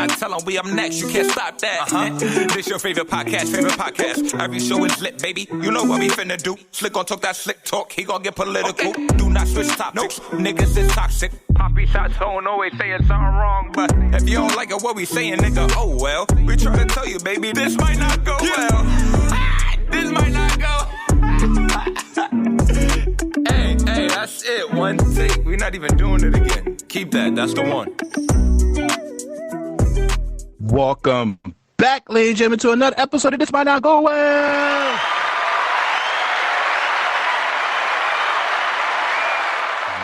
I tell them we up next, you can't stop that. This your favorite podcast. Every show is lit, baby. You know what we finna do. Slick gon' talk that slick talk, he gon' get political. Okay. Do not switch topics, niggas is toxic. Poppy shots don't always saying something wrong, but if you don't like it, what we saying, nigga, oh well. We try to tell you, baby, this might not go well. This might not go. Hey, that's it. One take. We're not even doing it again. Keep that. That's the one. Welcome back, ladies and gentlemen, to another episode of This Might Not Go Well.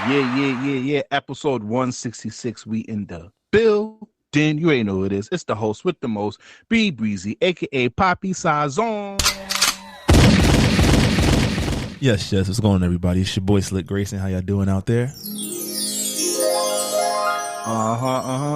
Yeah. Episode 166. We in the building. You already know who it is. It's the host with the most, B Breezy, aka Poppy Sazon. Yes. What's going on, everybody? It's your boy Slick Grayson. How y'all doing out there?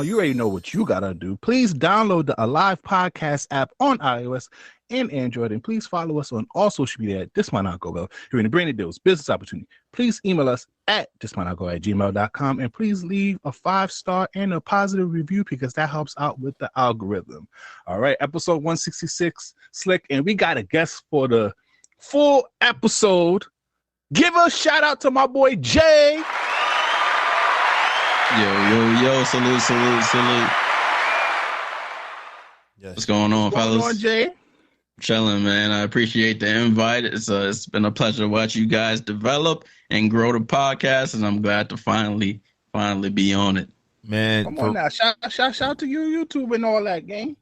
You already know what you gotta do. Please download the Alive Podcast app on iOS and Android, and please follow us on all social media at This Might Not Go Well. If you're in the branded deals, business opportunity, please email us at thismightnotgo@gmail.com, and please leave a 5-star and a positive review because that helps out with the algorithm. All right, episode 166, Slick, and we got a guest for the full episode. Give a shout out to my boy Jay. Yo, salute. Yes. What's going on, fellas? What's going on, Jay? Chilling, man. I appreciate the invite. It's been a pleasure to watch you guys develop and grow the podcast, and I'm glad to finally be on it. Man, come on now. Shout out to your YouTube and all that, gang.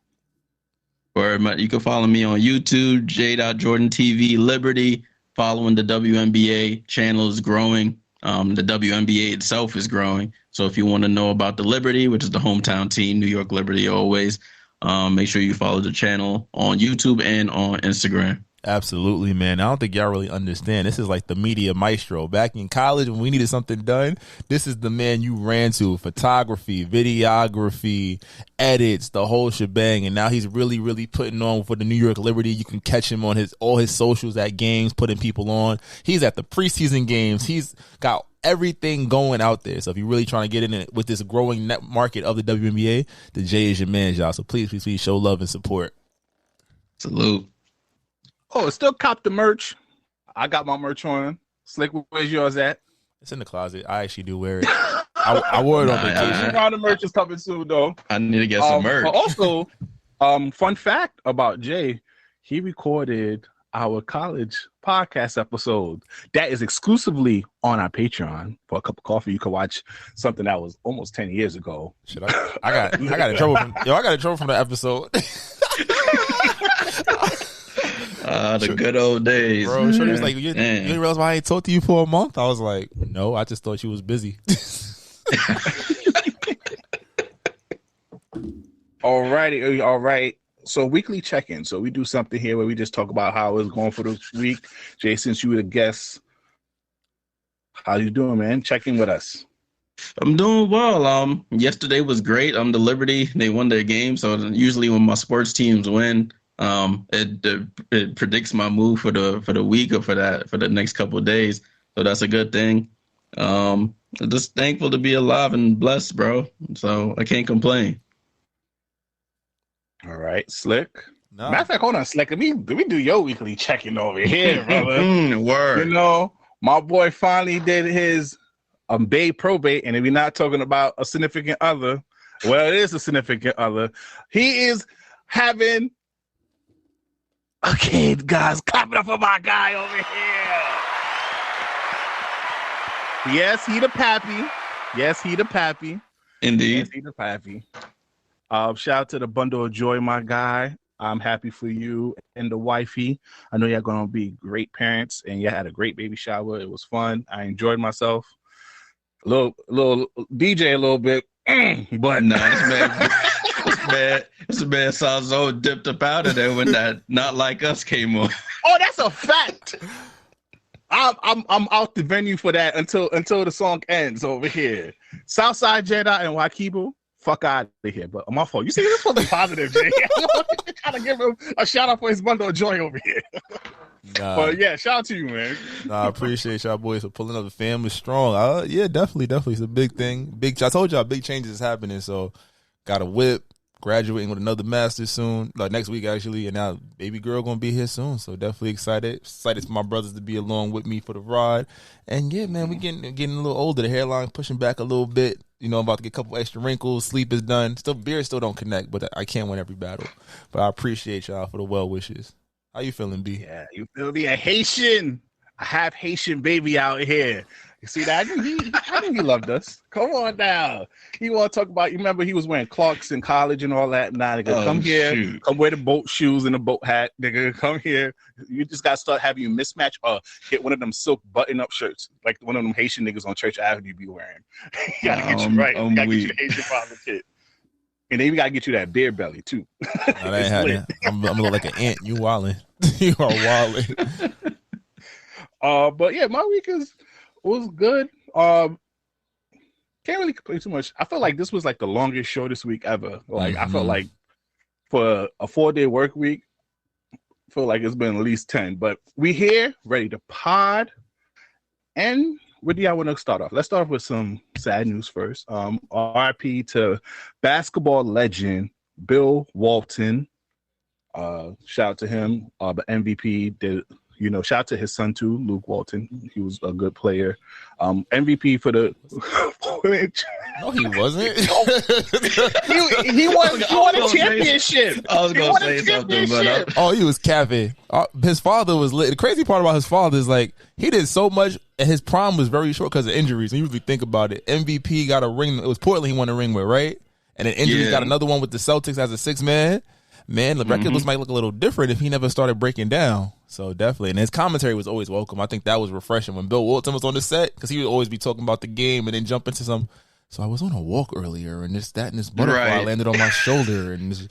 You can follow me on YouTube, j.jordan.tv, Liberty. Following the WNBA channel is growing. The WNBA itself is growing. So if you want to know about the Liberty, which is the hometown team, New York Liberty always, make sure you follow the channel on YouTube and on Instagram. Absolutely, man. I don't think y'all really understand. This is like the media maestro. Back in college when we needed something done, this is the man you ran to. Photography, videography, edits, the whole shebang. And now he's really, really putting on for the New York Liberty. You can catch him on all his socials at games, putting people on. He's at the preseason games. He's got everything going out there. So if you're really trying to get in it with this growing net market of the WNBA, the J is your man, y'all. So please show love and support. Salute. Oh, still cop the merch. I got my merch on. Slick, where's yours at? It's in the closet. I actually do wear it. I wore it on vacation. The merch is coming soon, though. I need to get some merch. Also, fun fact about Jay, he recorded our college podcast episode that is exclusively on our Patreon. For a cup of coffee, you can watch something that was almost 10 years ago. Shit, I got in trouble from the episode. The good old days. Bro, Shorty was like, you didn't realize why I ain't talked to you for a month? I was like, no, I just thought you was busy. All right. So weekly check-in. So we do something here where we just talk about how it's going for the week. Jay, since you were the guest, how you doing, man? Check in with us. I'm doing well. Yesterday was great. The Liberty, they won their game. So usually when my sports teams win, it predicts my move for the week or for the next couple of days. So that's a good thing. I'm just thankful to be alive and blessed, bro. So I can't complain. All right, Slick. No. Matter of fact, hold on, Slick. Let me do your weekly check-in over here, brother. Word. You know, my boy finally did his babe probate, and if we're not talking about a significant other, well, it is a significant other. He is having a kid, guys. Clap it up for my guy over here. Yes, he the pappy. Indeed. Yes, he the pappy. Shout out to the bundle of joy, my guy. I'm happy for you and the wifey. I know you're going to be great parents, and you had a great baby shower. It was fun. I enjoyed myself. A little DJ a little bit, but this man sounds so dipped up out of there when that Not Like Us came on. Oh, that's a fact. I'm out the venue for that until the song ends over here. Southside Jedi and Wakibu. Fuck out of here, but my fault. You see, this is supposed to be positive, Jay. I'm trying to give him a shout out for his bundle of joy over here. Nah. But yeah, shout out to you, man. Nah, I appreciate y'all boys for pulling up the family strong. Yeah, definitely. It's a big thing. I told y'all big changes is happening. So got a whip, graduating with another master's soon, like next week actually, and now baby girl gonna be here soon. So definitely excited for my brothers to be along with me for the ride. And yeah, man, we getting a little older. The hairline pushing back a little bit. You know, I'm about to get a couple extra wrinkles. Sleep is done. Beard still don't connect, but I can't win every battle. But I appreciate y'all for the well wishes. How you feeling, B? Yeah, you feel me? A half Haitian baby out here. You see that? I knew he loved us. Come on now. He want to talk about, you remember he was wearing Clarks in college and all that. Nah, nigga, come here. Shoot. Come wear the boat shoes and the boat hat. Nigga, come here. You just got to start having you mismatch or get one of them silk button-up shirts like one of them Haitian niggas on Church Avenue be wearing. You got to get you right. You got to get you the Haitian father kid. And then we got to get you that beer belly, too. No, that ain't happening. I'm going to look like an ant. You wildin'. You are wildin'. But yeah, my week was good. Can't really complain too much. I felt like this was like the longest, shortest week ever. Like I felt like for a 4-day work week, I feel like it's been at least 10. But we here, ready to pod. And where do y'all want to start off? Let's start off with some sad news first. RIP to basketball legend Bill Walton. Shout out to him. The MVP did. You know, shout out to his son too, Luke Walton. He was a good player. MVP for the. No, he wasn't. he won a championship. I was gonna say something, but he was capping. His father was lit. The crazy part about his father is like he did so much, and his prime was very short because of injuries. And you usually think about it. MVP got a ring. It was Portland he won a ring with, right? And then injuries got another one with the Celtics as a 6-man. Man, the record might look a little different if he never started breaking down. So definitely. And his commentary was always welcome. I think that was refreshing when Bill Walton was on the set because he would always be talking about the game and then jump into some. So I was on a walk earlier and this butterfly landed on my shoulder. And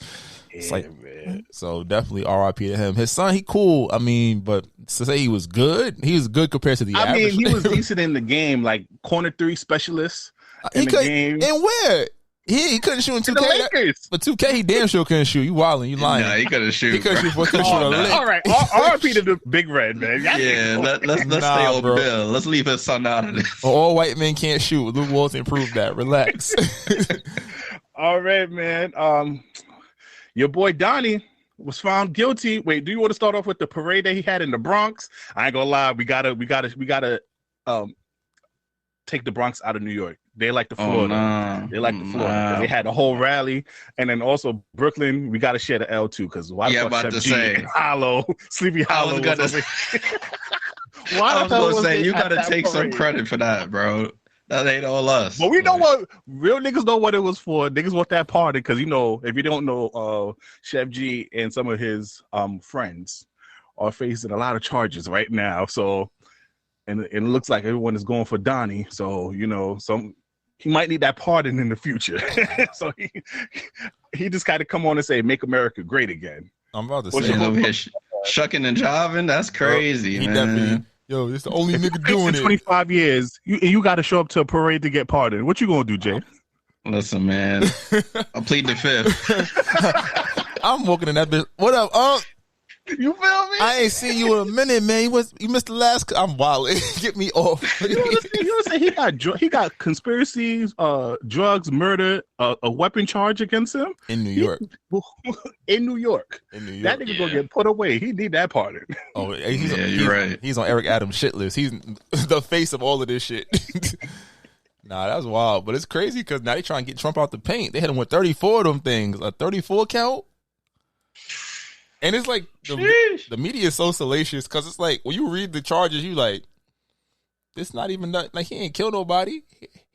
it's like, man. So definitely RIP to him. His son, he cool. I mean, but to say he was good compared to the average. I mean, he was decent in the game, like corner 3 specialist in the game. And where? He couldn't shoot in 2K. But 2K, he damn sure couldn't shoot. You wildin', you lying. Nah, he couldn't shoot. He couldn't shoot. A lick. All right, RP to the big red, man. Let's stay on Bill. Let's leave his son out of this. All white men can't shoot. Luke Walton proved that. Relax. All right, man. Your boy Donnie was found guilty. Wait, do you want to start off with the parade that he had in the Bronx? I ain't gonna lie. We gotta take the Bronx out of New York. They like the Florida. They like the Florida. They had a whole rally, and then also Brooklyn. We got to share the L too, because why the fuck Chef G and Hollow, Sleepy Hollow? I was gonna say you got to take some credit for that, bro. That ain't all us. But we know what real niggas know what it was for. Niggas want that party because you know if you don't know, Chef G and some of his friends are facing a lot of charges right now. So. And it looks like everyone is going for Donnie. So, you know, he might need that pardon in the future. So he just kind of come on and say, make America great again. I'm about to say. Over here shucking and jiving? That's crazy, man. Yo, it's the only nigga doing it. 25 years. You got to show up to a parade to get pardoned. What you going to do, Jay? Listen, man. I plead the fifth. I'm walking in that bitch. What up, You feel me? I ain't seen you in a minute, man. You missed the last. I'm wild. Get me off. You know what he got conspiracies, drugs, murder, a weapon charge against him in New York. In New York, that nigga gonna get put away. He need that pardon. Oh, you're right. He's on Eric Adams' shit list. He's the face of all of this shit. Nah, that's wild. But it's crazy because now they trying to get Trump out the paint. They hit him with 34 of them things. A 34 count. And it's like the media is so salacious because it's like when you read the charges, you like, this not even like he ain't killed nobody.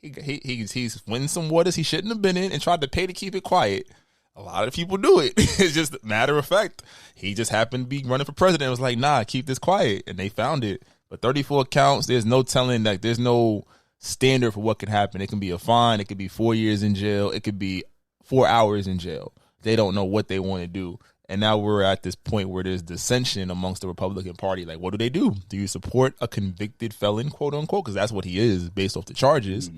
He's winning some waters he shouldn't have been in and tried to pay to keep it quiet. A lot of people do it. It's just a matter of fact. He just happened to be running for president. It was like, nah, keep this quiet, and they found it. But 34 counts. There's no telling. Like there's no standard for what could happen. It can be a fine. It could be 4 years in jail. It could be 4 hours in jail. They don't know what they want to do. And now we're at this point where there's dissension amongst the Republican Party. Like, what do? Do you support a convicted felon, quote unquote? Because that's what he is based off the charges.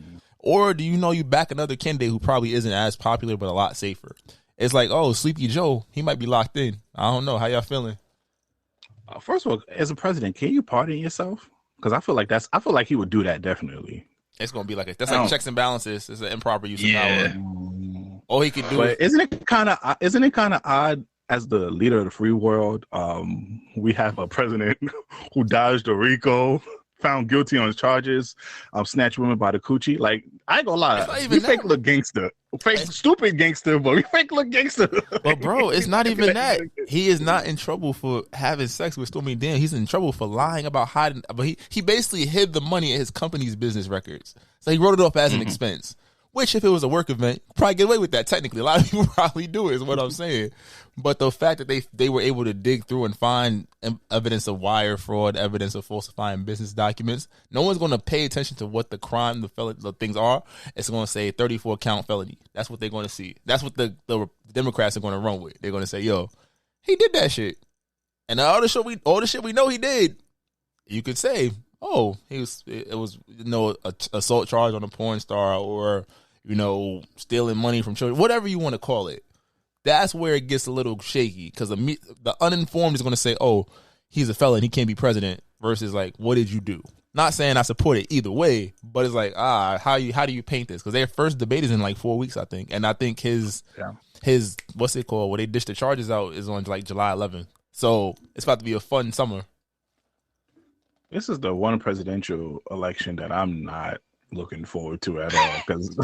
Or do you back another candidate who probably isn't as popular but a lot safer? It's like, oh, Sleepy Joe, he might be locked in. I don't know. How y'all feeling? First of all, as a president, can you pardon yourself? Because I feel like he would do that definitely. It's gonna be like that's like checks and balances. It's an improper use of power. All he could do But isn't it kind of odd as the leader of the free world? We have a president who dodged a RICO, found guilty on charges, snatched women by the coochie. Like, I ain't gonna lie, we fake look gangster. Fake stupid gangster, but we fake look gangster. But bro, it's not even that. He is not in trouble for having sex with Stormy Daniels. He's in trouble for lying about hiding. But he basically hid the money in his company's business records. So he wrote it off as an expense. Which, if it was a work event, probably get away with that. Technically, a lot of people probably do. Is what I'm saying. But the fact that they were able to dig through and find evidence of wire fraud, evidence of falsifying business documents, no one's going to pay attention to what the crime, the things are. It's going to say 34 count felony. That's what they're going to see. That's what the Democrats are going to run with. They're going to say, "Yo, he did that shit," and all the shit we know he did. You could say, "Oh, it was assault charge on a porn star, or stealing money from children," whatever you want to call it. That's where it gets a little shaky because the uninformed is going to say, "Oh, he's a felon, he can't be president," versus like, "What did you do?" Not saying I support it either way, but it's like, how do you paint this? Because their first debate is in like 4 weeks, I think, and I think his what's it called? Where they dish the charges out is on like July 11th. So it's about to be a fun summer. This is the one presidential election that I'm not looking forward to at all because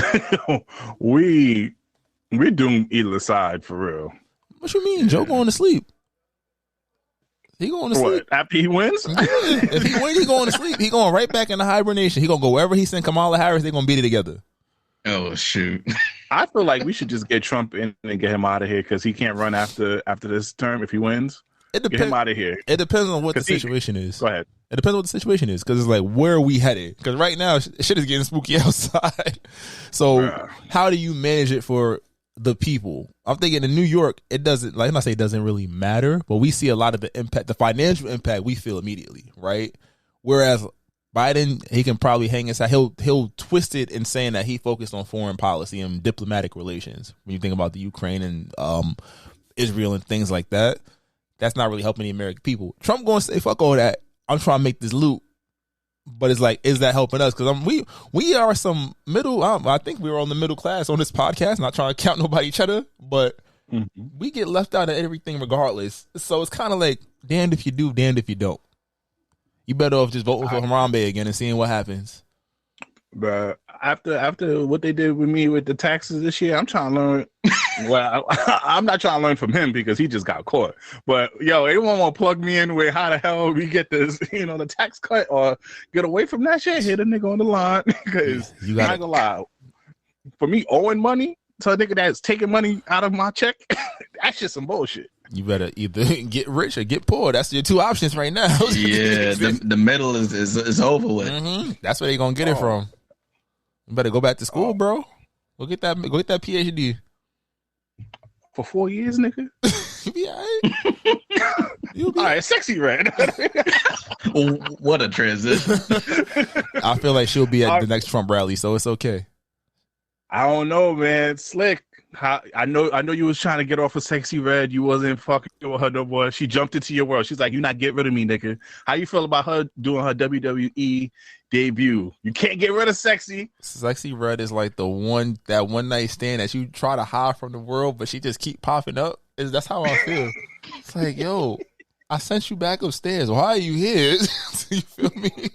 we're doing either side for real. What you mean? Joe going to sleep? He going to sleep after he wins? If he wins, he going to sleep. He going right back into hibernation. He gonna go wherever he sent Kamala Harris. They gonna beat it together. Oh shoot! I feel like we should just get Trump in and get him out of here because he can't run after this term if he wins. Get him out of here. It depends on what the situation is. Go ahead. It depends on what the situation is because it's like, where are we headed? Because right now, shit is getting spooky outside. So how do you manage it for the people? I'm thinking in New York, it doesn't, like, I'm not saying it doesn't really matter, but we see a lot of the impact, the financial impact we feel immediately, right? Whereas Biden, he can probably hang his hat. He'll twist it in saying that he focused on foreign policy and diplomatic relations. When you think about the Ukraine and Israel and things like that, that's not really helping the American people. Trump going to say, fuck all that. I'm trying to make this loot. But it's like, is that helping us? Because we are some middle. I think we're on the middle class on this podcast. Not trying to count nobody cheddar, but we get left out of everything regardless. So it's kind of like damned if you do, damned if you don't. You better off just voting for Harambe again and seeing what happens. But after what they did with me with the taxes this year, I'm trying to learn. Well, I'm not trying to learn from him because he just got caught. But yo, anyone want to plug me in with how the hell we get this, the tax cut or get away from that shit? Hit a nigga on the line because I'm not gonna lie. For me, owing money to a nigga that's taking money out of my check, that's just some bullshit. You better either get rich or get poor. That's your two options right now. Yeah, the middle is over with. Mm-hmm. That's where they gonna get it from. You better go back to school, bro. Go get that PhD. For 4 years, nigga. You be all right. You'll be all right. Sexy red. What a transition. I feel like she'll be at the next Trump rally, so it's okay. I don't know, man. Slick. I know you was trying to get off of Sexy Red. You wasn't fucking with her no more. She jumped into your world. She's like, "You not get rid of me, nigga." How you feel about her doing her WWE debut? You can't get rid of Sexy. Sexy Red is like the one night stand that you try to hide from the world, but she just keep popping up. That's how I feel. It's like, yo, I sent you back upstairs. Why are you here? You feel me?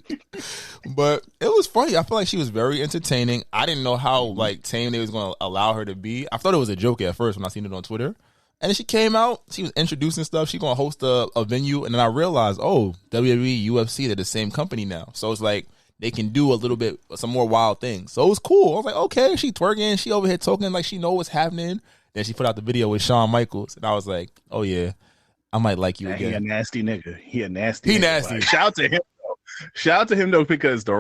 But it was funny. I feel like she was very entertaining. I didn't know how tame they was going to allow her to be. I thought it was a joke at first when I seen it on Twitter. And then she came out. She was introducing stuff. She going to host a venue. And then I realized, WWE, UFC, they're the same company now. So it's like they can do a little bit, some more wild things. So it was cool. I was like, okay, she twerking. She over here talking like she know what's happening. Then she put out the video with Shawn Michaels. And I was like, oh, yeah, I might like you again. He a nasty nigga. He nasty. Like, shout out to him. Shout out to him though, because the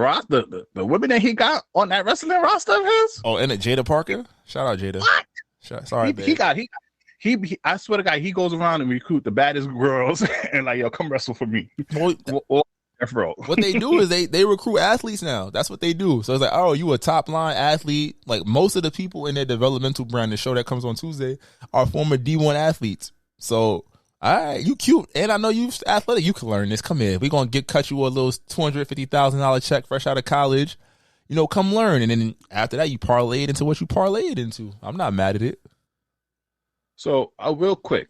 women that he got on that wrestling roster of his. Oh, and Jada Parker. Shout out Jada. What? Sorry, he I swear to God, he goes around and recruit the baddest girls and like, yo, come wrestle for me. What they do is they recruit athletes now. That's what they do. So it's like, oh, you a top line athlete. Like most of the people in their developmental brand, the show that comes on Tuesday, are former D1 athletes. So. All right, you cute, and I know you athletic. You can learn this. Come here, we gonna cut you a little $250,000 check fresh out of college. come learn. And then after that, you parlayed into what you parlayed into. I'm not mad at it. So, real quick,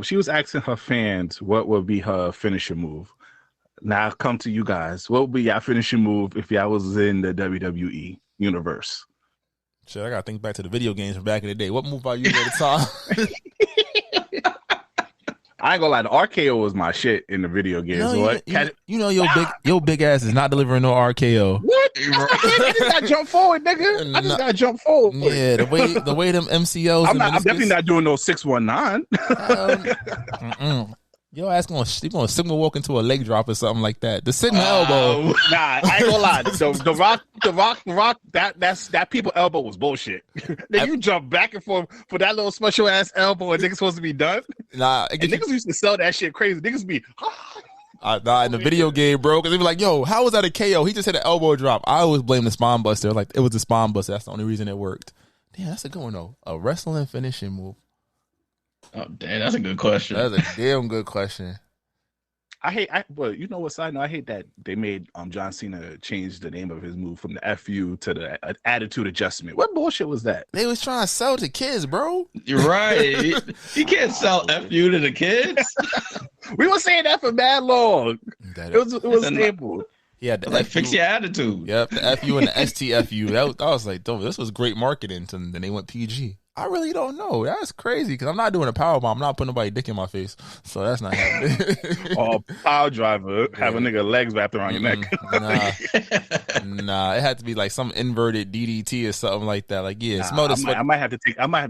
she was asking her fans what would be her finishing move. Now, I'll come to you guys. What would be your finishing move if y'all was in the WWE universe? Shit, I got to think back to the video games from back in the day. What move are you at the time? I ain't gonna lie, the RKO was my shit in the video games. Your big ass is not delivering no RKO. What? I just got to jump forward, nigga. I just got to jump forward. Yeah, the way them MCOs. I'm definitely not doing no 619. Your ass gonna signal walk into a leg drop or something like that. The signal elbow. Nah, I ain't gonna lie. The rock. That people elbow was bullshit. Then you jump back and forth for that little special ass elbow, and niggas supposed to be done. Nah, and niggas used to sell that shit crazy. Niggas be. In the video game, bro, because they be like, "Yo, how was that a KO? He just hit an elbow drop." I always blame the spine buster. Like it was the spine buster. That's the only reason it worked. Damn, that's a good one though. A wrestling finishing move. Oh, damn, that's a good question. That's a damn good question. But you know what, side note, I hate that they made John Cena change the name of his move from the FU to the attitude adjustment. What bullshit was that? They was trying to sell to kids, bro. You're right. You can't sell FU to the kids. We were saying that for mad long. It was stable. Yeah, fix your attitude. Yep, the FU and the STFU. I was like, this was great marketing. And then they went PG. I really don't know. That's crazy because I'm not doing a power bomb. I'm not putting nobody dick in my face, so that's not happening. Or power driver, have a nigga legs wrapped around your neck. Nah, it had to be like some inverted DDT or something like that. Like, yeah, I might have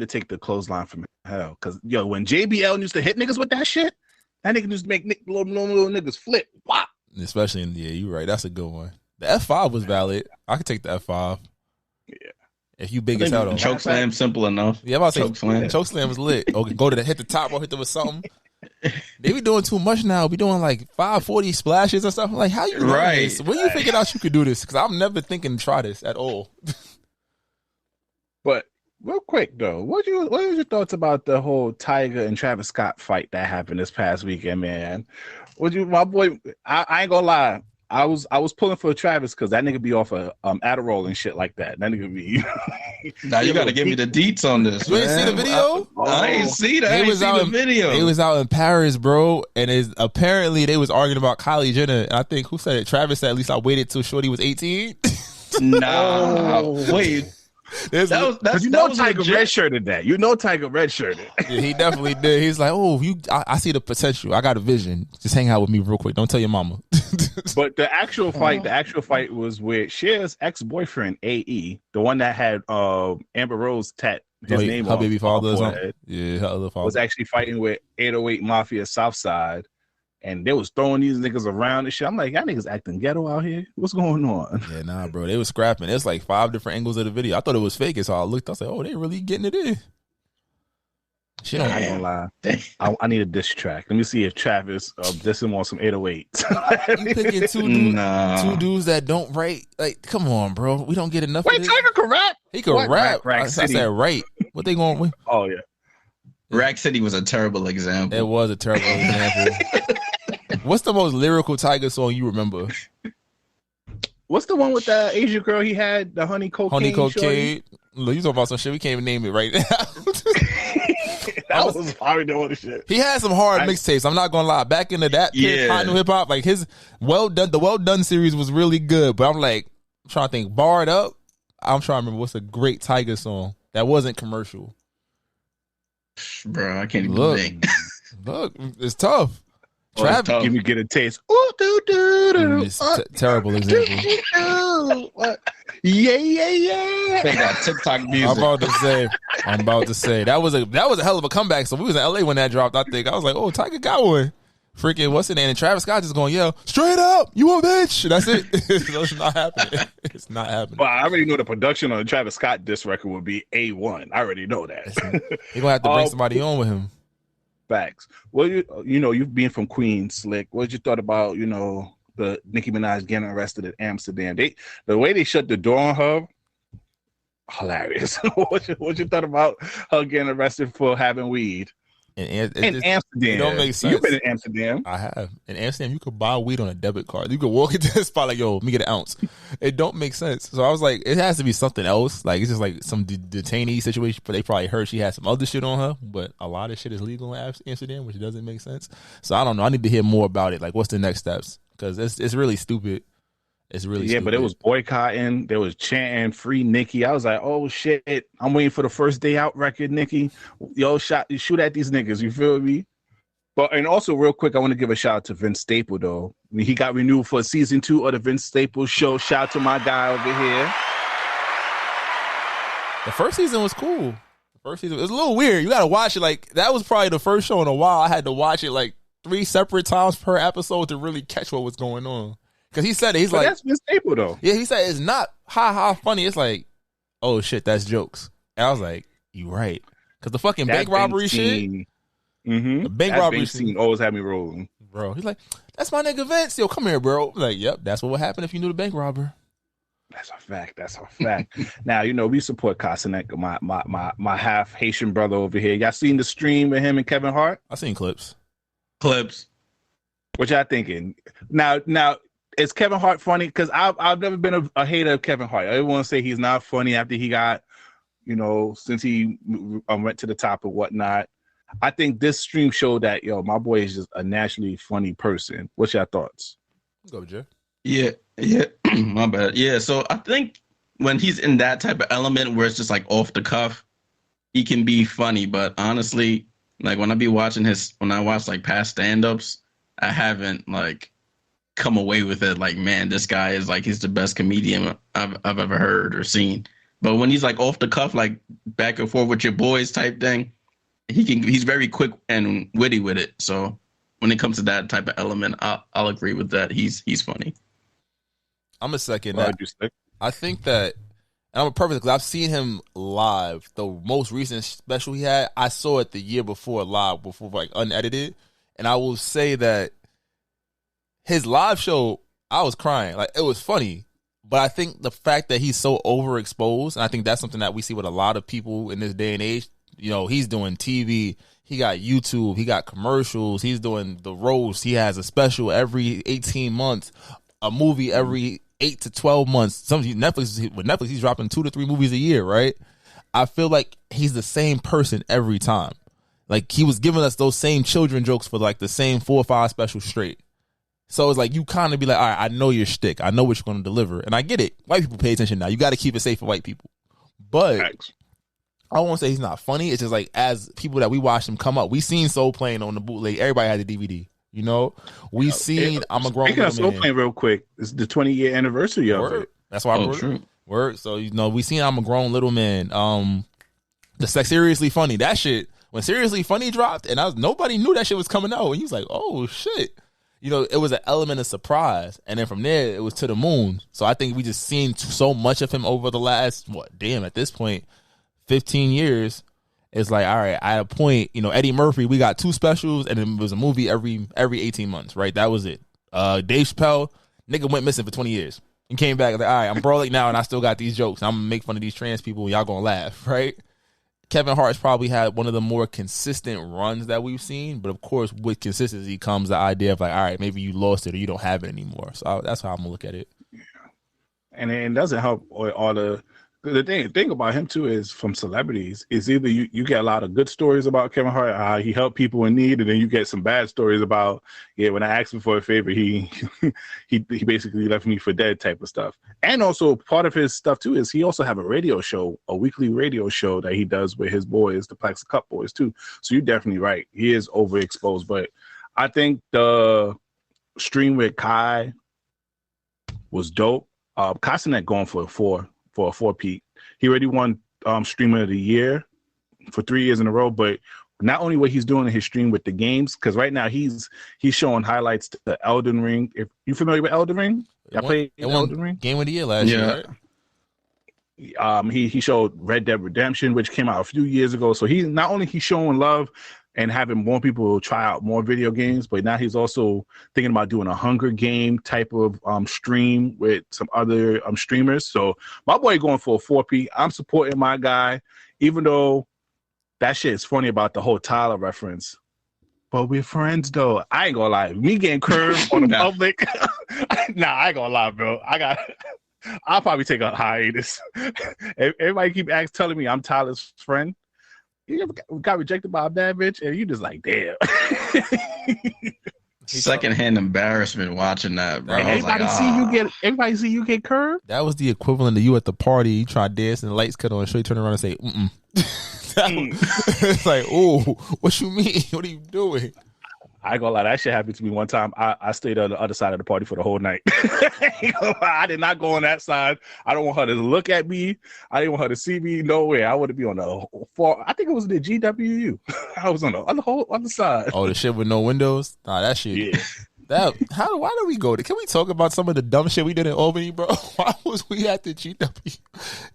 to take the clothesline from hell because when JBL used to hit niggas with that shit, that nigga used to make little niggas flip. Wow. Especially you're right. That's a good one. The F5 was valid. I could take the F5. Yeah. If you big as hell, though. Choke slam, simple enough. Yeah, I'm about to say choke slam was lit. Or go to hit the top or hit them with something. They be doing too much now. Be doing like 540 splashes and stuff. Like, how you doing this? When you figured out you could do this? Because I'm never thinking to try this at all. But real quick though, what was your thoughts about the whole Tyga and Travis Scott fight that happened this past weekend, man? My boy? I ain't gonna lie. I was pulling for Travis because that nigga be off of Adderall and shit like that. That nigga be. Now you got to give me the deets on this. You ain't see the video? I ain't see that. I ain't see the video. He was out in Paris, bro, and apparently they was arguing about Kylie Jenner. And I think who said it? Travis said at least I waited till Shorty was 18. Nah, wait. Because Tyga redshirted that. You know Tyga redshirted. Yeah, he definitely did. He's like, I see the potential. I got a vision. Just hang out with me real quick. Don't tell your mama. But the actual fight was with Cher's ex-boyfriend, AE, the one that had Amber Rose tat his name her on baby father or something. Head. Yeah, her other father was actually fighting with 808 Mafia Southside. And they was throwing these niggas around and shit. I'm like, y'all niggas acting ghetto out here. What's going on? Yeah, nah, bro. They was scrapping. It's like 5 different angles of the video. I thought it was fake. So I looked. I was like, oh, they really getting it in. I ain't gonna lie. I need a diss track. Let me see if Travis dissing on some 808s. You picking two dudes that don't write. Like, come on, bro. We don't get enough. Wait, Tyga can rap. He can rap. I said right. What they going with? Oh yeah. Rack City was a terrible example. It was a terrible example. What's the most lyrical Tyga song you remember? What's the one with the Asian girl he had? The honey cocaine. Look, you talking about some shit. We can't even name it right now. That was probably the other shit. He had some hard mixtapes. I'm not gonna lie. Back into that hot new hip hop, like his the Well Done series was really good. But I'm trying to think. Barred Up. I'm trying to remember what's a great Tyga song that wasn't commercial. Bro, I can't even think. Look, it's tough. Travis, give me get a taste. Ooh, it's terrible example. Yeah. They got TikTok music. I'm about to say that was a hell of a comeback. So we was in LA when that dropped. I think I was like, oh, Tyga got one. Freaking what's the name? And Travis Scott just going yell straight up, you a bitch. That's it. It's not happening. It's not happening. Well, I already know the production on the Travis Scott disc record will be A1. I already know that. You're gonna have to bring somebody on with him. Facts. Well, you being from Queens, Slick. What you thought about the Nicki Minaj getting arrested at Amsterdam? The way they shut the door on her, hilarious. What you thought about her getting arrested for having weed? In Amsterdam. It don't make sense. You've been in Amsterdam. I have. In Amsterdam, you could buy weed on a debit card. You could walk into the spot like, yo, let me get an ounce. It don't make sense. So I was like, it has to be something else. Like, it's just like some detainee situation, but they probably heard she had some other shit on her, but a lot of shit is legal in Amsterdam, which doesn't make sense. So I don't know. I need to hear more about it. Like, what's the next steps? Because it's really stupid. It's really stupid. But it was boycotting. There was chanting "Free Nicki." I was like, "Oh shit!" I'm waiting for the first day out record, Nicki. Yo, shoot at these niggas. You feel me? But and also real quick, I want to give a shout out to Vince Staple though. I mean, he got renewed for season 2 of the Vince Staples show. Shout out to my guy over here. The first season was cool. The first season it was a little weird. You got to watch it. Like that was probably the first show in a while. I had to watch it like 3 separate times per episode to really catch what was going on. Because he said it, he's but like, that's Vince Staple though. Yeah, he said it's not ha funny. It's like, oh shit, that's jokes. And I was like, you right. Because the fucking bank robbery shit. Mm-hmm. The bank robbery scene always had me rolling. Bro, he's like, that's my nigga Vince. Yo, come here, bro. I'm like, yep, that's what would happen if you knew the bank robber. That's a fact. Now, you know, we support Kai Cenat, my half Haitian brother over here. Y'all seen the stream with him and Kevin Hart? I seen clips. What y'all thinking? Now, is Kevin Hart funny? Because I've never been a hater of Kevin Hart. Everyone say he's not funny after he got, you know, since he went to the top and whatnot. I think this stream showed that, yo, my boy is just a naturally funny person. What's your thoughts? Go, Jay. Yeah. My bad. Yeah, so I think when he's in that type of element where it's just like off the cuff, he can be funny. But honestly, like when I watch like past stand-ups, I haven't like come away with it like, man, this guy is like, he's the best comedian I've ever heard or seen. But when he's like off the cuff, like back and forth with your boys type thing, he's very quick and witty with it. So when it comes to that type of element, I'll agree with that. He's funny. I'm a second. I think that, and I'm a perfect because I've seen him live. The most recent special he had, I saw it the year before live, before like unedited, and I will say that his live show, I was crying. Like it was funny, but I think the fact that he's so overexposed, and I think that's something that we see with a lot of people in this day and age. You know, he's doing TV, he got YouTube, he got commercials, he's doing the roast, he has a special every 18 months, a movie every 8 to 12 months. With Netflix, he's dropping 2 to 3 movies a year, right? I feel like he's the same person every time. Like he was giving us those same children jokes for like the same 4 or 5 specials straight. So it's like you kind of be like, all right, I know your shtick, I know what you're going to deliver, and I get it. White people pay attention now. You got to keep it safe for white people, but. Thanks. I won't say he's not funny. It's just like as people that we watched him come up, we seen Soul Plane on the bootleg. Everybody had the DVD. You know, we seen I'm a grown man. Speaking of Soul Plane, real quick, it's the 20-year anniversary of it. That's why I brought it. Word. So you know, we seen I'm a Grown Little Man. The Seriously Funny, that shit when Seriously Funny dropped, and nobody knew that shit was coming out, and he was like, oh shit. You know, it was an element of surprise, and then from there it was to the moon. So I think we just seen so much of him over the last at this point. 15 years, it's like, all right, at a point, you know, Eddie Murphy, we got 2 specials, and it was a movie every 18 months, right? That was it. Dave Chappelle, nigga went missing for 20 years and came back like, all right, I'm Brolic now, and I still got these jokes. I'm gonna make fun of these trans people, and y'all gonna laugh, right? Kevin Hart's probably had one of the more consistent runs that we've seen, but of course, with consistency comes the idea of like, all right, maybe you lost it or you don't have it anymore. So that's how I'm gonna look at it. Yeah. And it doesn't help all the thing about him too is from celebrities is either you get a lot of good stories about Kevin Hart, he helped people in need, and then you get some bad stories about when I asked him for a favor, he basically left me for dead type of stuff. And also part of his stuff too is he also have a weekly radio show that he does with his boys, the Plax Cup boys too. So you're definitely right, he is overexposed. But I think the stream with Kai was dope. Kai Cenat going for a 4-peat. He already won Streamer of the Year for 3 years in a row, but not only what he's doing in his stream with the games, because right now he's showing highlights to the Elden Ring. If you familiar with Elden Ring? I played Elden Ring. Game of the Year last year, right? He showed Red Dead Redemption, which came out a few years ago. So he's not only showing love and having more people try out more video games, but now he's also thinking about doing a Hunger Game type of stream with some other streamers. So my boy going for a 4P. I'm supporting my guy, even though that shit is funny about the whole Tyler reference. But we're friends, though. I ain't gonna lie. Me getting curved on the public. Nah, I ain't gonna lie, bro. I'll probably take a hiatus. Everybody keep telling me I'm Tyler's friend. You ever got rejected by a bad bitch, and you just like, damn. Secondhand embarrassment watching that, bro. Everybody see you get curved. That was the equivalent of you at the party. You try to dance and the lights cut on, so you turn around and say, "Mm." It's like, oh, what you mean? What are you doing? I ain't gonna lie, that shit happened to me one time. I stayed on the other side of the party for the whole night. I did not go on that side. I don't want her to look at me. I didn't want her to see me nowhere. I would be on the far. I think it was the GWU. I was on the other side. Oh, the shit with no windows? Nah, that shit. Yeah. Why did we go there? Can we talk about some of the dumb shit we did in Albany, bro? Why was we at the GW?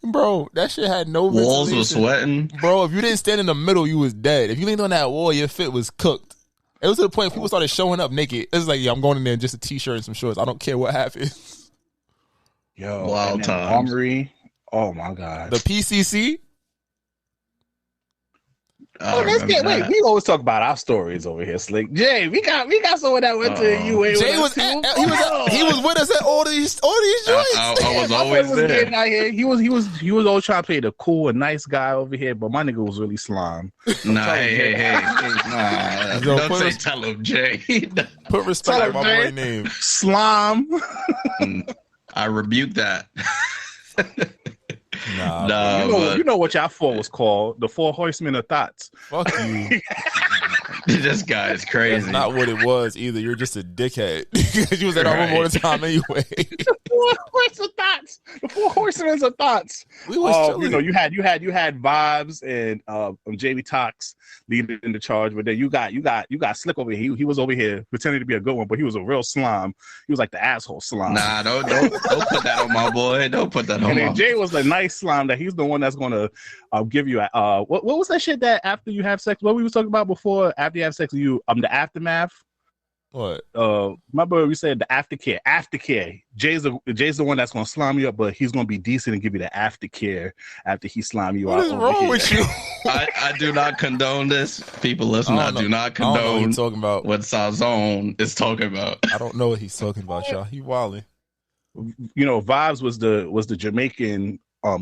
Bro, that shit had no walls were sweating. Bro, if you didn't stand in the middle, you was dead. If you leaned on that wall, your fit was cooked. It was to the point people started showing up naked. It was like, yeah, I'm going in there in just a t-shirt and some shorts. I don't care what happens. Yo, wild times. Armory. Oh my God. The PCC? Wait, we always talk about our stories over here, Slick. Jay, we got someone that went to UA. Jay he was with us at all these joints. I was always there. Out here. He was always trying to play the cool and nice guy over here, but my nigga was really slime. Nah, hey, nah. Don't say tell him, Jay. Put respect on my boy name. Slime. I rebuke that. Nah, you know what y'all four was called? The 4 Horsemen of Thots. Fuck you. This guy is crazy. That's not what it was either. You're just a dickhead. Because you was at our room all the time anyway. The 4 Horsemen of Thots. The 4 Horsemen of Thots. We was you know, you had Vibes and Jamie Tox leading the charge, but then you got Slick over here. He was over here pretending to be a good one, but he was a real slime. He was like the asshole slime. Nah, don't put that on my boy. Don't put that on and my then Jay was the nice slime that he's the one that's gonna give you what was that shit that after you have sex? What we was talking about before? After you have sex, the aftermath. What? Remember we said the aftercare. Aftercare. Jay's the one that's gonna slime you up, but he's gonna be decent and give you the aftercare after he slime you out. What is wrong with you? I do not condone this. People listen, I do not condone what talking about. What Sazone is talking about. I don't know what he's talking about, y'all. He wilding. You know, Vibes was the Jamaican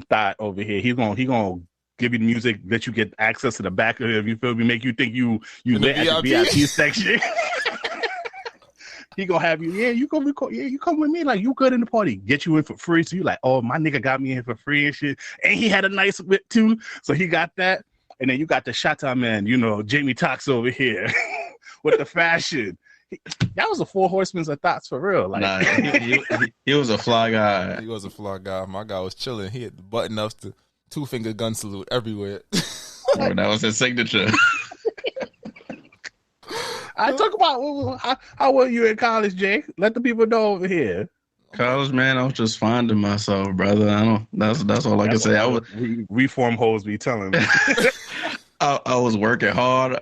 thought over here. He gonna give you the music, let you get access to the back of it. You feel me? Make you think you lit at the VIP section. He gonna have you, you gonna record, you come with me, like you good in the party, get you in for free. So you like, oh, my nigga got me in for free and shit. And he had a nice whip too, so he got that. And then you got the Shatta man, you know, Jamie Tox over here with the fashion. That was the 4 Horsemen of Thots for real. Like, nah, he was a fly guy. He was a fly guy. My guy was chilling. He had the button ups, the 2-finger gun salute everywhere. That was his signature. I talk about how were you in college, Jay? Let the people know over here. College, man, I was just finding myself, brother. That's all I can say. I was reform hoes be telling me. I was working hard.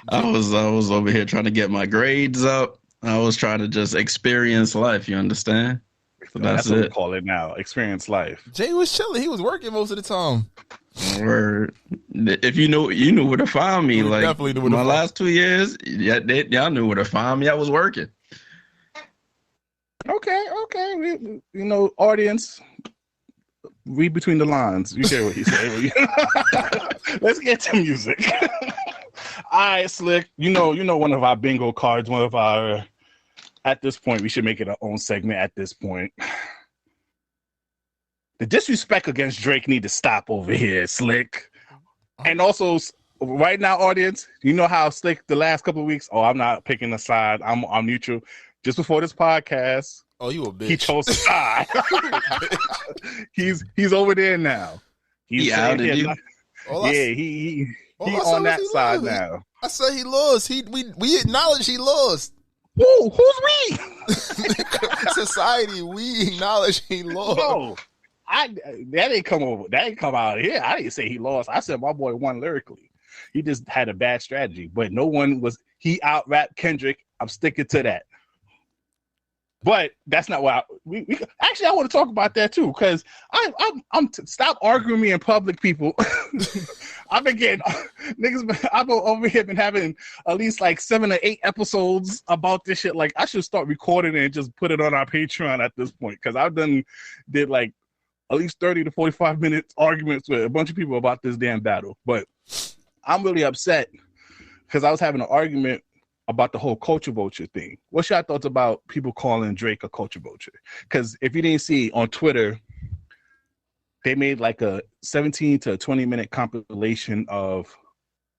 I was over here trying to get my grades up. I was trying to just experience life. You understand? So that's what it. we call it now. Experience life. Jay was chilling. He was working most of the time. Word. If you knew where to find me. Like definitely knew where to my find last 2 years, y'all knew where to find me. I was working. Okay. You know, audience, read between the lines. You hear what he said. Let's get to music. All right, Slick. You know, one of our bingo cards. One of our. At this point, we should make it our own segment. At this point. The disrespect against Drake need to stop over here, Slick. And also, right now, audience, you know how Slick the last couple of weeks, I'm not picking a side. I'm neutral. Just before this podcast, you a bitch. He chose a side. He's over there now. He outed you. He on that side now. I said he lost. We acknowledge he lost. Who's we? Society, we acknowledge he lost. No. That didn't come out of here. I didn't say he lost. I said my boy won lyrically. He just had a bad strategy, but no one was. He out rapped Kendrick. I'm sticking to that. But that's not why we actually I want to talk about that too, because I'm stop arguing me in public, people. I've been getting niggas. I've over here been having at least like 7 or 8 episodes about this shit. Like I should start recording it and just put it on our Patreon at this point, because I've did like at least 30 to 45 minutes arguments with a bunch of people about this damn battle. But I'm really upset because I was having an argument about the whole culture vulture thing. What's your thoughts about people calling Drake a culture vulture? Because if you didn't see on Twitter, they made like a 17 to 20 minute compilation of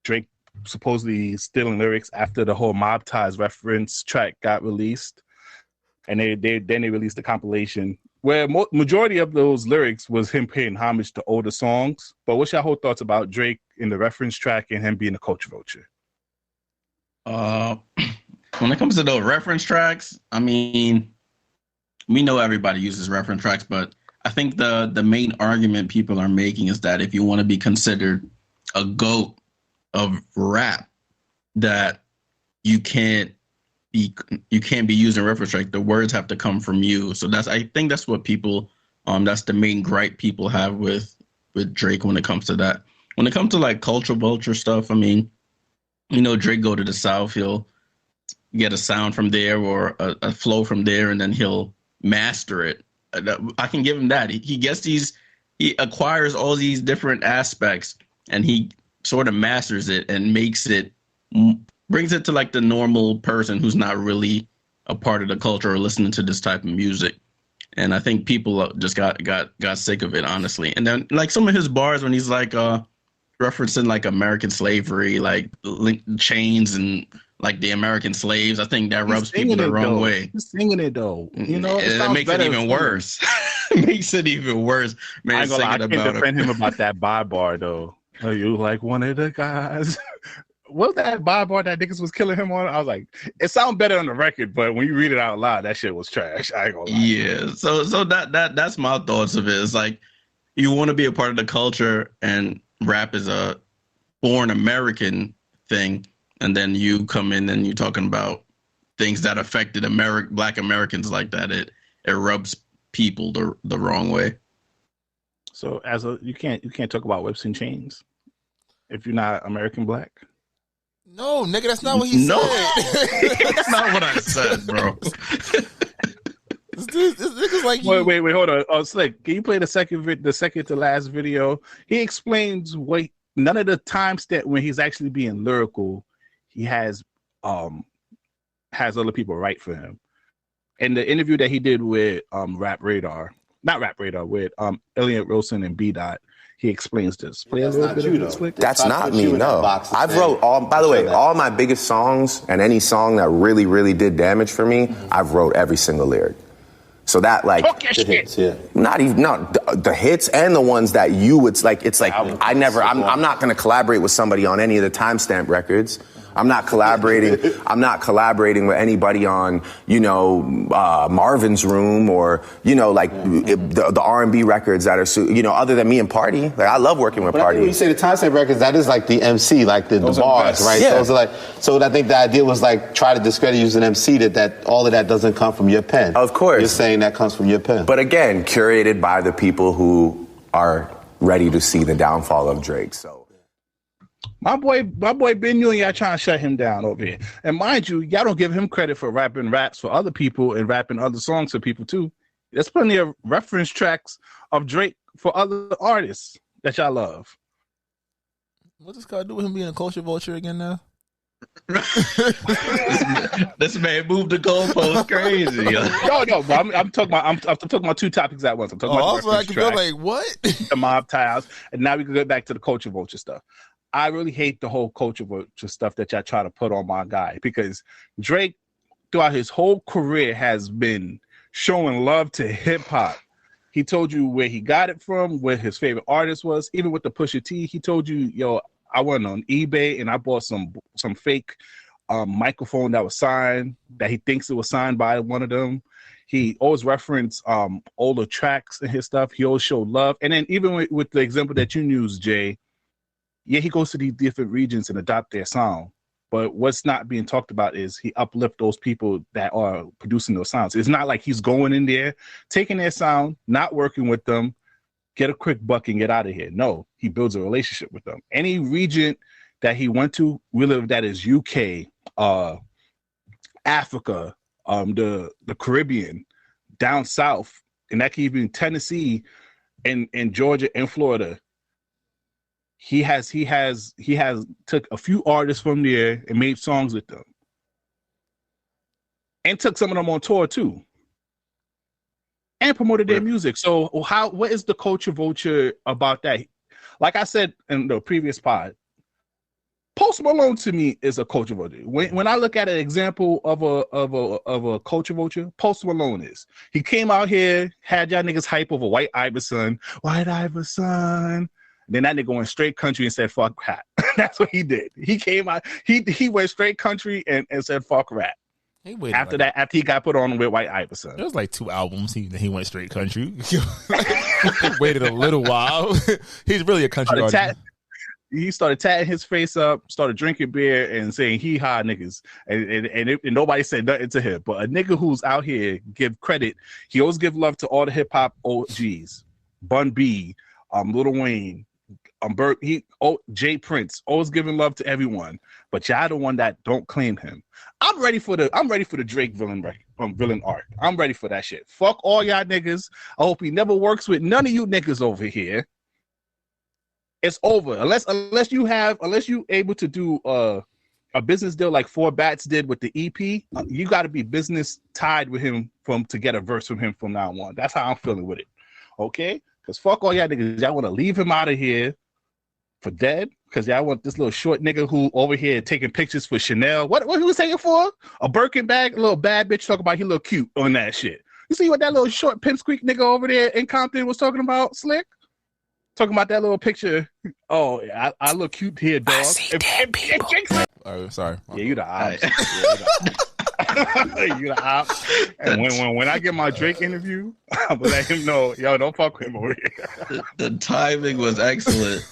Drake supposedly stealing lyrics after the whole Mob Ties reference track got released, and they released a compilation where majority of those lyrics was him paying homage to older songs. But what's your whole thoughts about Drake in the reference track and him being a culture vulture? When it comes to those reference tracks, I mean, we know everybody uses reference tracks, but I think the main argument people are making is that if you want to be considered a GOAT of rap, that you can't be using reference track. The words have to come from you. So I think that's what people that's the main gripe people have with Drake when it comes to that. When it comes to like culture vulture stuff, I mean, you know, Drake go to the South, he'll get a sound from there or a flow from there, and then he'll master it. I can give him that. He acquires all these different aspects, and he sort of masters it and brings it to like the normal person who's not really a part of the culture or listening to this type of music. And I think people just got sick of it, honestly. And then like some of his bars when he's like referencing like American slavery, like chains and like the American slaves, I think that rubs people the wrong way. He's singing it though, you know. It makes it even worse. It makes it even worse. Man, I can't defend him about that bar though. Are you like one of the guys? What was that bar that niggas was killing him on? I was like, it sounds better on the record, but when you read it out loud, that shit was trash. I ain't gonna lie. Yeah. So that's my thoughts of it. It's like you want to be a part of the culture, and rap is a born American thing, and then you come in and you're talking about things that affected Black Americans like that. It rubs people the wrong way. So you can't talk about whips and chains if you're not American Black. No, nigga, that's not what he said. That's not what I said, bro. This nigga's like wait, hold on. Oh, Slick, can you play the second to last video? He explains none of the time step when he's actually being lyrical, he has other people write for him. In the interview that he did with with Elliot Wilson and B Dot, he explains this. That's not me, no. I've wrote all my biggest songs and any song that really, really did damage for me, I've wrote every single lyric. So that like the hits, yeah. The hits and the ones that you would like. It's like I'm not going to collaborate with somebody on any of the timestamp records. I'm not collaborating with anybody on, Marvin's Room or, the R&B records that are, other than me and Party. Like, I love working with Party. When you say the timestamp records, that is like the MC, like the bars, right? Yeah. Those are so I think the idea was like try to discredit you as an MC that all of that doesn't come from your pen. Of course. You're saying that comes from your pen. But again, curated by the people who are ready to see the downfall of Drake, so. My boy Ben Newell, y'all trying to shut him down over here. And mind you, y'all don't give him credit for rapping raps for other people and rapping other songs for people too. There's plenty of reference tracks of Drake for other artists that y'all love. What's this guy do with him being a culture vulture again now? This man moved the goalpost crazy. No, but I'm talking about two topics at once. I'm talking about the reference track, like what? The Mob Ties, and now we can get back to the culture vulture stuff. I really hate the whole culture vulture stuff that y'all try to put on my guy, because Drake, throughout his whole career, has been showing love to hip hop. He told you where he got it from, where his favorite artist was. Even with the Pusha T, he told you, yo, I went on eBay and I bought some fake microphone that was signed, that he thinks it was signed by one of them. He always referenced older tracks and his stuff. He always showed love. And then even with the example that you used, Jay, yeah, he goes to these different regions and adopt their sound. But what's not being talked about is he uplift those people that are producing those sounds. It's not like he's going in there, taking their sound, not working with them, get a quick buck and get out of here. No, he builds a relationship with them. Any region that he went to, really, that is UK, Africa, the Caribbean, down south, and that can even Tennessee and Georgia and Florida. He has took a few artists from there and made songs with them, and took some of them on tour too, and promoted their music. So what is the culture vulture about that? Like I said in the previous pod, Post Malone to me is a culture vulture. When I look at an example of a culture vulture, Post Malone is. He came out here, had y'all niggas hype over White Iverson. Then that nigga went straight country and said fuck rap. That's what he did. He came out, he went straight country and said fuck rap. After he got put on with White Iverson. It was like 2 albums. He went straight country. Waited a little while. He's really a country artist. He started tatting his face up, started drinking beer and saying hee haw niggas. And nobody said nothing to him. But a nigga who's out here, give credit, he always give love to all the hip hop OGs. Bun B, Lil Wayne, Jay Prince, always giving love to everyone, but y'all the one that don't claim him. I'm ready for the Drake villain arc. I'm ready for that shit. Fuck all y'all niggas. I hope he never works with none of you niggas over here. It's over. Unless you able to do a business deal like Four Bats did with the EP, you got to be business tied with him to get a verse from him from now on. That's how I'm feeling with it. Okay? Because fuck all y'all niggas. Y'all want to leave him out of here for dead because y'all want this little short nigga who over here taking pictures for Chanel. What he was taking for? A Birkin bag? A little bad bitch talking about he look cute on that shit. You see what that little short pimp squeak nigga over there in Compton was talking about, Slick? Talking about that little picture. Oh, I look cute here, dog. I see dead people. Oh, sorry. Yeah, you the ops. You the ops. And when I get my Drake interview, I'm gonna let him know, yo, don't fuck with him over here. The timing was excellent.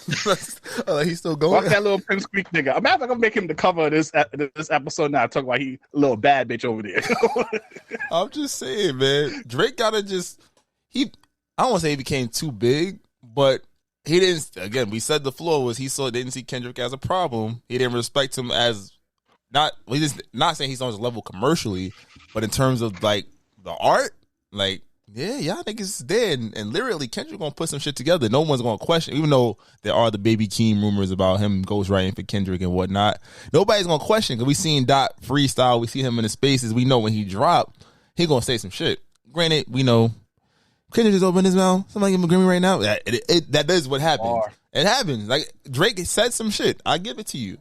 He's still going. Fuck that little Prince Creek nigga. I'm gonna make him the cover of this episode now. Talk about he a little bad bitch over there. I'm just saying, man. Drake gotta I don't want to say he became too big, but he didn't. Again, we said the flaw was didn't see Kendrick as a problem. He didn't respect him as not saying he's on his level commercially, but in terms of like the art, like yeah, y'all niggas is dead. And literally, Kendrick gonna put some shit together. No one's gonna question, even though there are the Baby Keem rumors about him ghostwriting for Kendrick and whatnot. Nobody's gonna question because we seen Dot freestyle. We see him in the spaces. We know when he drop, he gonna say some shit. Granted, we know Kendrick just opened his mouth. Somebody give him a Grammy right now. That is what happens. It happens. Like Drake said some shit. I give it to you.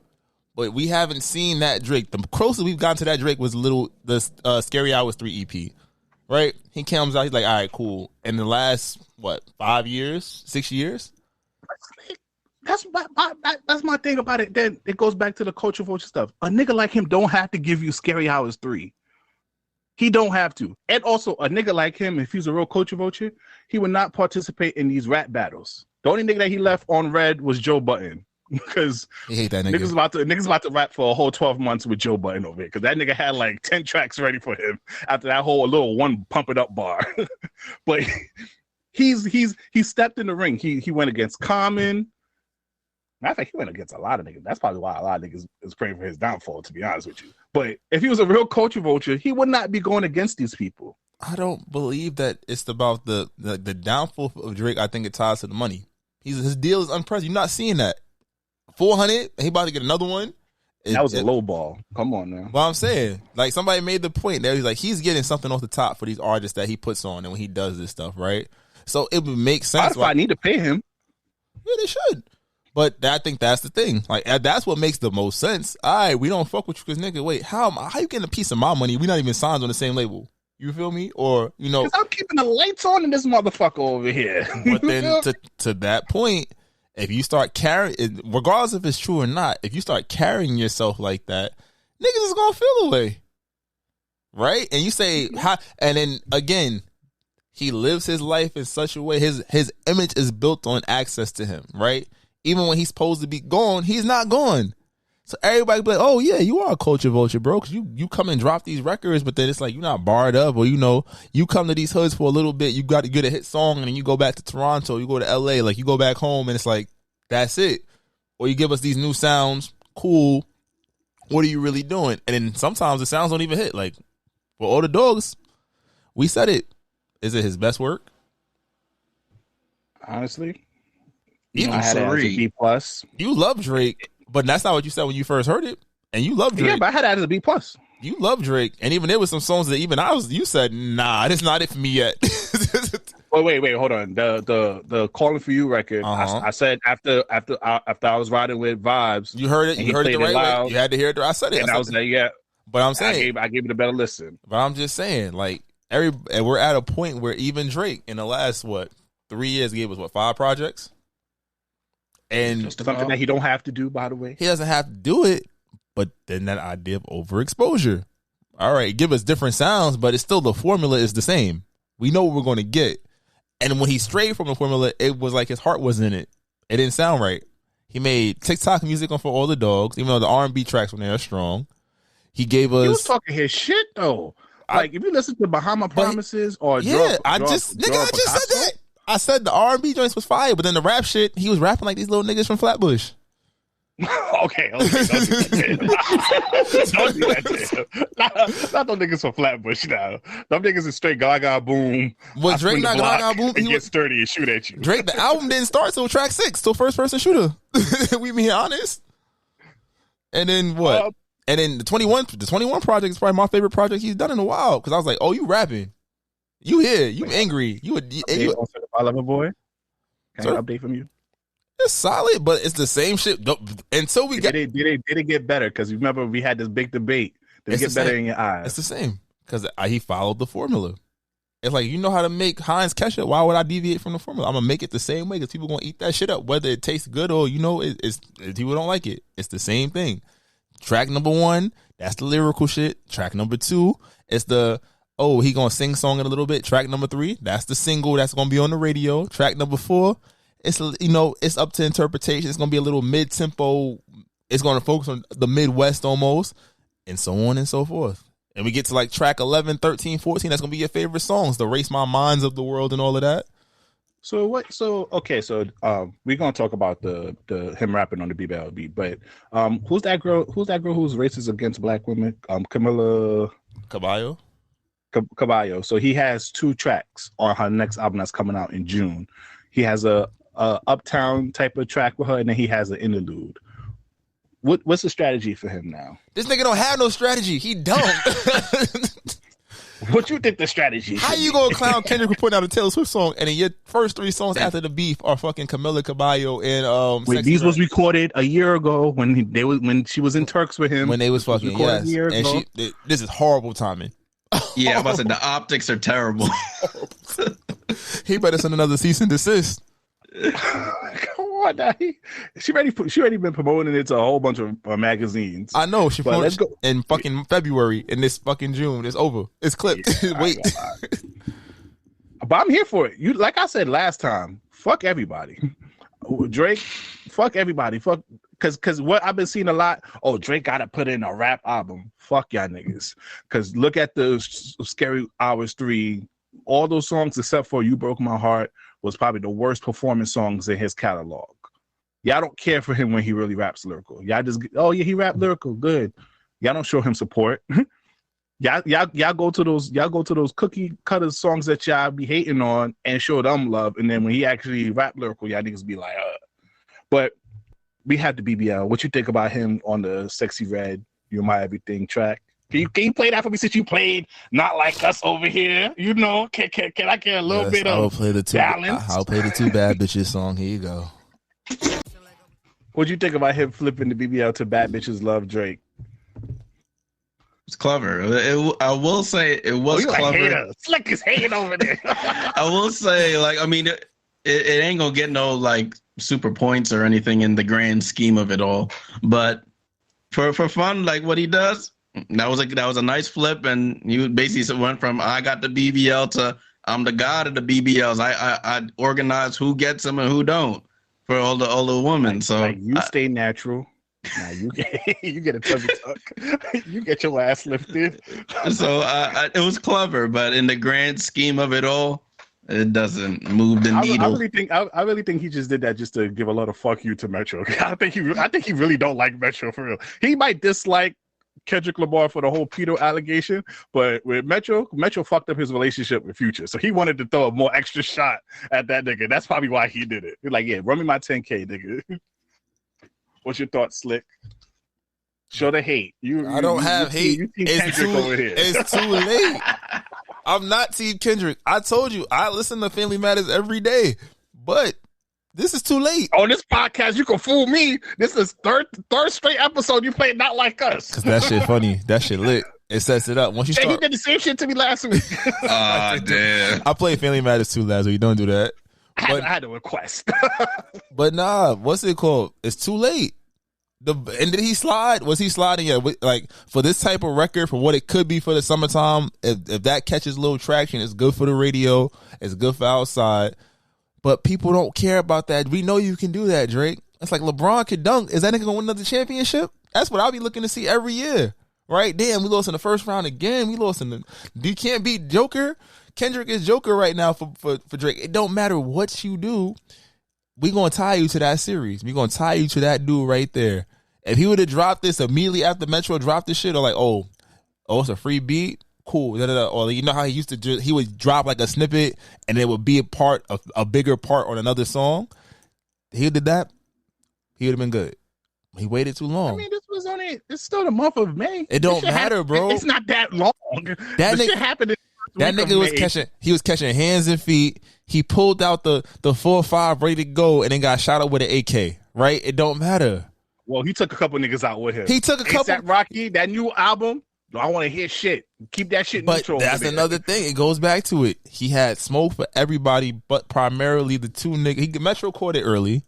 But we haven't seen that Drake. The closest we've gotten to that Drake was the Scary Hours 3 EP. Right? He comes out, he's like, all right, cool. In the last, 5 years? 6 years? That's my thing about it. Then it goes back to the culture vulture stuff. A nigga like him don't have to give you Scary Hours 3. He don't have to. And also, a nigga like him, if he's a real culture vulture, he would not participate in these rap battles. The only nigga that he left on red was Joe Budden. Because he hate that nigga. Niggas about to rap for a whole 12 months with Joe Budden over here. Because that nigga had like 10 tracks ready for him after that whole little one pump it up bar. But he stepped in the ring. He went against Common. Matter of fact, he went against a lot of niggas. That's probably why a lot of niggas is praying for his downfall, to be honest with you. But if he was a real culture vulture, he would not be going against these people. I don't believe that it's about the downfall of Drake. I think it ties to the money. His deal is unprecedented. You're not seeing that. 400, he about to get another one. That was a low ball. Come on now. Well, I'm saying, like somebody made the point that he's getting something off the top for these artists that he puts on and when he does this stuff, right? So it would make sense. I need to pay him. Yeah, they should. But I think that's the thing. Like that's what makes the most sense. All right, we don't fuck with you because nigga, wait, how you getting a piece of my money? We're not even signed on the same label. You feel me? Or because I'm keeping the lights on in this motherfucker over here. But then to that point, if you start carrying, regardless if it's true or not, if you start carrying yourself like that, niggas is gonna feel away, right? And you say, and then again, he lives his life in such a way. His image is built on access to him, right? Even when he's supposed to be gone, he's not gone. So everybody be like, oh yeah, you are a culture vulture, bro. Cause you come and drop these records, but then it's like you're not barred up, or you come to these hoods for a little bit, you got to get a hit song, and then you go back to Toronto, you go to LA, like you go back home, and it's like that's it. Or you give us these new sounds, cool. What are you really doing? And then sometimes the sounds don't even hit. Like for all the dogs, we said it. Is it his best work? Honestly, Even I had it as a B plus. You love Drake. But that's not what you said when you first heard it. And you love Drake. Yeah, but I had that as a B plus. You love Drake. And even there was some songs that even you said, nah, that's not it for me yet. Wait, hold on. The Calling for You record, I said after I was riding with Vibes. You heard it. You heard it the right way. You had to hear it. I said it. And I was like, yeah. But I'm saying. I gave it a better listen. But I'm just saying, like, and we're at a point where even Drake in the last, 3 years gave us, 5 projects? And something that he don't have to do, by the way. He doesn't have to do it, but then that idea of overexposure. All right, give us different sounds, but it's still the formula is the same. We know what we're going to get. And when he strayed from the formula, it was like his heart wasn't in it. It didn't sound right. He made TikTok music on For All the Dogs, even though the R&B tracks when they are strong. He gave us. He was talking his shit though. Like if you listen to Bahama Promises or I just said that. I said the R&B joints was fire, but then the rap shit, he was rapping like these little niggas from Flatbush. Okay. Don't do that. Not those niggas from Flatbush now. Them niggas is straight Gaga Boom. What Drake not Gaga Boom? He get sturdy and shoot at you. Drake, the album didn't start till track 6, till First Person Shooter. We being honest. And then what? And then the 21 project is probably my favorite project he's done in a while, because I was like, oh, you rapping. You here? You angry? You I love a boy. Can I update from you? It's solid, but it's the same shit. Until we get did it get better? Because remember we had this big debate. Did it get better in your eyes? It's the same because he followed the formula. It's like, you know how to make Heinz ketchup. Why would I deviate from the formula? I'm gonna make it the same way because people gonna eat that shit up, whether it tastes good or it's people don't like it. It's the same thing. Track number 1, that's the lyrical shit. Track number 2, it's the he gonna sing song in a little bit. Track number 3, that's the single that's gonna be on the radio. Track number 4, it's it's up to interpretation. It's gonna be a little mid tempo. It's gonna focus on the Midwest almost, and so on and so forth. And we get to like track 11, 13, 14. That's gonna be your favorite songs, the Race My Minds of the world and all of that. So what? So okay. So we're gonna talk about the him rapping on the BBL beat, but who's that girl? Who's that girl who's racist against black women? Camila Cabello. Caballo. So he has 2 tracks on her next album that's coming out in June. He has a uptown type of track with her, and then he has an interlude. What's the strategy for him now? This nigga don't have no strategy. He don't. What you think the strategy? How you gonna clown Kendrick for putting out a Taylor Swift song, and then your first 3 songs after the beef are fucking Camila Cabello and Wait, these was recorded a year ago when she was in Turks with him. When they was fucking this is horrible timing. Yeah, I said the optics are terrible. He better send another cease and desist. Come on, now. She already been promoting it to a whole bunch of magazines. I know she promoted in fucking February. In this fucking June, it's over. It's clipped. Yeah, wait, but I'm here for it. You like I said last time. Fuck everybody. Drake. Fuck everybody. Fuck. Because what I've been seeing a lot. Oh, Drake got to put in a rap album. Fuck y'all niggas. Because look at the Scary Hours 3. All those songs except for You Broke My Heart was probably the worst performance songs in his catalog. Y'all don't care for him when he really raps lyrical. Y'all just, he rap lyrical, good. Y'all don't show him support. y'all go to those cookie cutter songs that y'all be hating on and show them love, and then when he actually rap lyrical, y'all niggas be like, But we had the BBL. What you think about him on the Sexyy Red, You're My Everything track? Can you play that for me since you played Not Like Us over here? You know, can I get a little bit of balance? I'll play the 2 Bad Bitches song. Here you go. What'd you think about him flipping the BBL to Bad Bitches Love Drake? It's clever. I will say it was clever. Like Slick is hating over there. I will say, it ain't gonna get no super points or anything in the grand scheme of it all. But for fun, what he does. That was a nice flip, and you basically went from I got the BBL to I'm the god of the BBLs. I organize who gets them and who don't for all the women. So you stay natural. Nah, you get a tummy tuck. You get your ass lifted. So it was clever, but in the grand scheme of it all, it doesn't move the needle. I really think he just did that just to give a lot of fuck you to Metro. I think he really don't like Metro for real. He might dislike Kendrick Lamar for the whole pedo allegation, but with Metro fucked up his relationship with Future, so he wanted to throw a more extra shot at that nigga. That's probably why he did it. He's like, yeah, run me my 10K, nigga. What's your thoughts, Slick? Show the hate. I don't have hate. You Kendrick over here. It's too late. I'm not Team Kendrick. I told you, I listen to Family Matters every day, but this is too late. On this podcast, you can fool me. This is third straight episode you played Not Like Us. Because that shit funny. That shit lit. It sets it up. Once you start, he did the same shit to me last week. Damn. I played Family Matters too last week. Don't do that. I had a request. But nah, what's it called? It's too late. And did he slide? Was he sliding? Yeah, like for this type of record, for what it could be for the summertime, if that catches a little traction, it's good for the radio. It's good for outside. But people don't care about that. We know you can do that, Drake. It's like LeBron could dunk. Is that nigga gonna win another championship? That's what I'll be looking to see every year. Right? Damn, we lost in the first round again. We lost in the. You can't beat Joker. Kendrick is Joker right now for Drake. It don't matter what you do. We gonna tie you to that series. We gonna tie you to that dude right there. If he would have dropped this immediately after Metro dropped this shit, or like, oh, it's a free beat, cool. Or you know how he used to do? He would drop like a snippet, and it would be a bigger part on another song. He did that. He would have been good. He waited too long. I mean, this was only. It's still the month of May. It don't matter, bro. It's not that long. That shit happened. That nigga was catching. He was catching hands and feet. He pulled out the 4-5 ready to go, and then got shot up with an AK. Right? It don't matter. Well, he took a couple niggas out with him. He took a couple. A$AP Rocky, that new album. I want to hear shit. Keep that shit neutral. But that's another thing. It goes back to it. He had smoke for everybody, but primarily the two niggas. He Metro caught it early.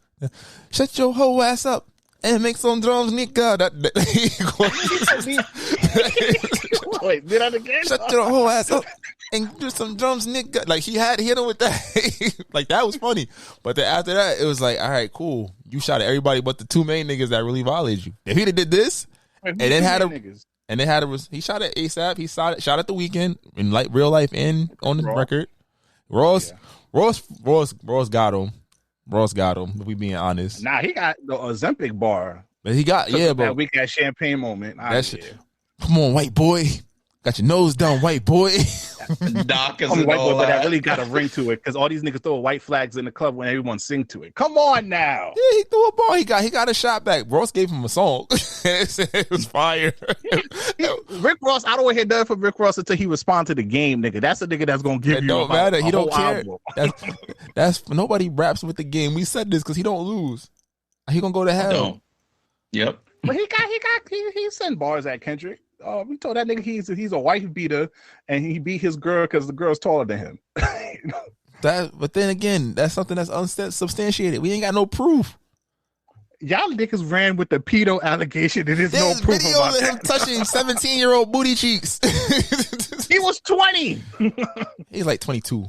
Shut your whole ass up and make some drums, nigga. Wait, did that again? Shut your whole ass up and do some drums, nigga. Like he hit him with that. Like that was funny. But then after that, it was like, all right, cool. You shot at everybody but the two main niggas that really violated you. If he did this, and then he shot at ASAP. He shot at the Weeknd in like real life and on the record. Ross got him. Ross got him. If we being honest, nah, he got the Ozempic bar. But he got but that week at champagne moment. That shit. Come on, white boy. Got your nose done, white boy. Doc is white boy, but that really got a ring to it because all these niggas throw white flags in the club when everyone sing to it. Come on now. Yeah, he threw a ball. He got a shot back. Ross gave him a song. It was fire. Rick Ross, I don't want to hear nothing from Rick Ross until he respond to the game, nigga. That's the nigga that's gonna give it you. Don't matter. He don't care. That's nobody raps with the game. We said this because he don't lose. He gonna go to hell. No. Yep. But he sent bars at Kendrick. We told that nigga he's a wife beater and he beat his girl because the girl's taller than him. But then again, that's something that's unsubstantiated. We ain't got no proof. Y'all niggas ran with the pedo allegation. There's no proof about of him touching 17-year-old booty cheeks. He was 20. He's like 22.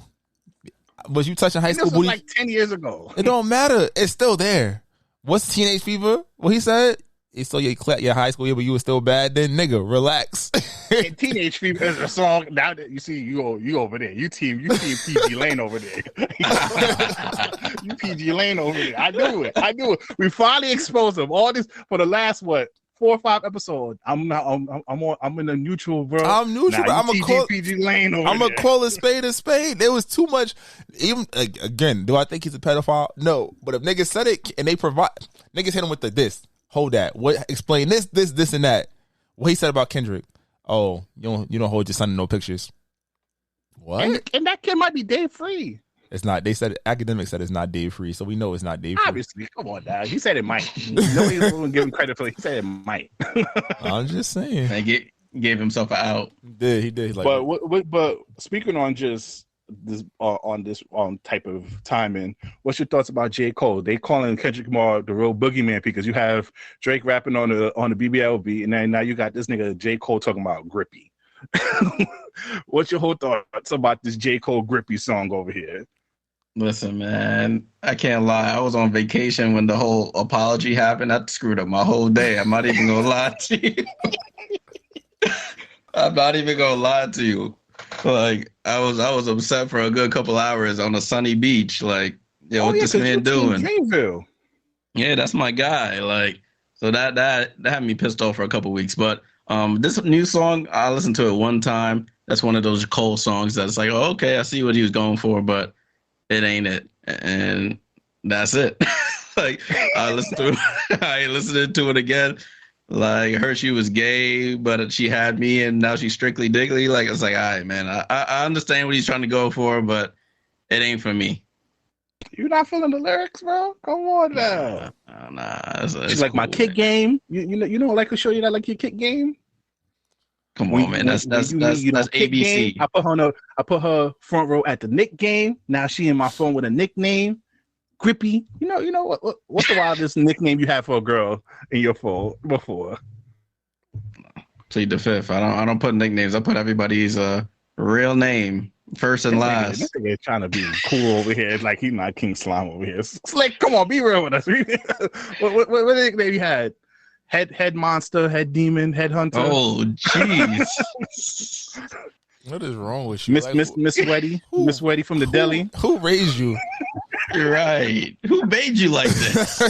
Was you touching high school booty? Like 10 years ago. It don't matter. It's still there. What's teenage fever? What he said? It's still your high school year, but you were still bad. Then nigga, relax. And Teenage Fever is a song. Now that you see you over there, you team PG Lane over there. You PG Lane over there. I knew it. We finally exposed him. All this for the last 4 or 5 episodes. I'm in the neutral, bro. I'm neutral. Nah, I'm gonna call PG Lane over there. I'm gonna call a spade a spade. There was too much. Even again, do I think he's a pedophile? No. But if niggas said it and they provide, niggas hit him with this. Hold that. What? Explain this, and that. What he said about Kendrick. Oh, you don't hold your son in no pictures. What? And that kid might be day free. It's not. They said academics said it's not day free, so we know it's not day free. Obviously, come on, dog. He said it might. Nobody's going to give him credit for it. He said it might. I'm just saying. And gave himself an out. He did. Like, but speaking on just this type of timing, what's your thoughts about J. Cole? They calling Kendrick Lamar the real boogeyman because you have Drake rapping on the BBL beat, and then now you got this nigga J. Cole talking about Grippy. What's your whole thoughts about this J. Cole Grippy song over here? Listen, man, I can't lie. I was on vacation when the whole apology happened. That screwed up my whole day. I'm not even gonna lie to you. I'm not even gonna lie to you. Like I was upset for a good couple hours on a sunny beach. Like, yo, what this man doing? Dreamville. Yeah, that's my guy. Like, so that had me pissed off for a couple weeks. But this new song, I listened to it one time. That's one of those Cole songs that's like, oh, okay, I see what he was going for, but it ain't it, and that's it. Like, I listened to it, I listened to it again. Like, her, she was gay, but she had me, and now she's strictly diggly. Like, it's like, all right, man, I understand what he's trying to go for, but it ain't for me. You're not feeling the lyrics, bro? Come on now. Nah, it's She's like, cool, my kick man. game. You know, like to show you that, like your kick game. Come on, man. That's ABC. Game, I put her front row at the Nick game. Now she in my phone with a nickname, Grippy. You know what's the wildest nickname you had for a girl in your phone before? Plead the fifth. I don't put nicknames. I put everybody's real name first and last. This nigga trying to be cool over here. Like he's not King Slime over here. Slick, come on, be real with us. What nickname you had? Head monster, head demon, head hunter. Oh, jeez. What is wrong with you? Miss Weddy, Miss Weddy from the deli. Who raised you? You're right. Who made you like this?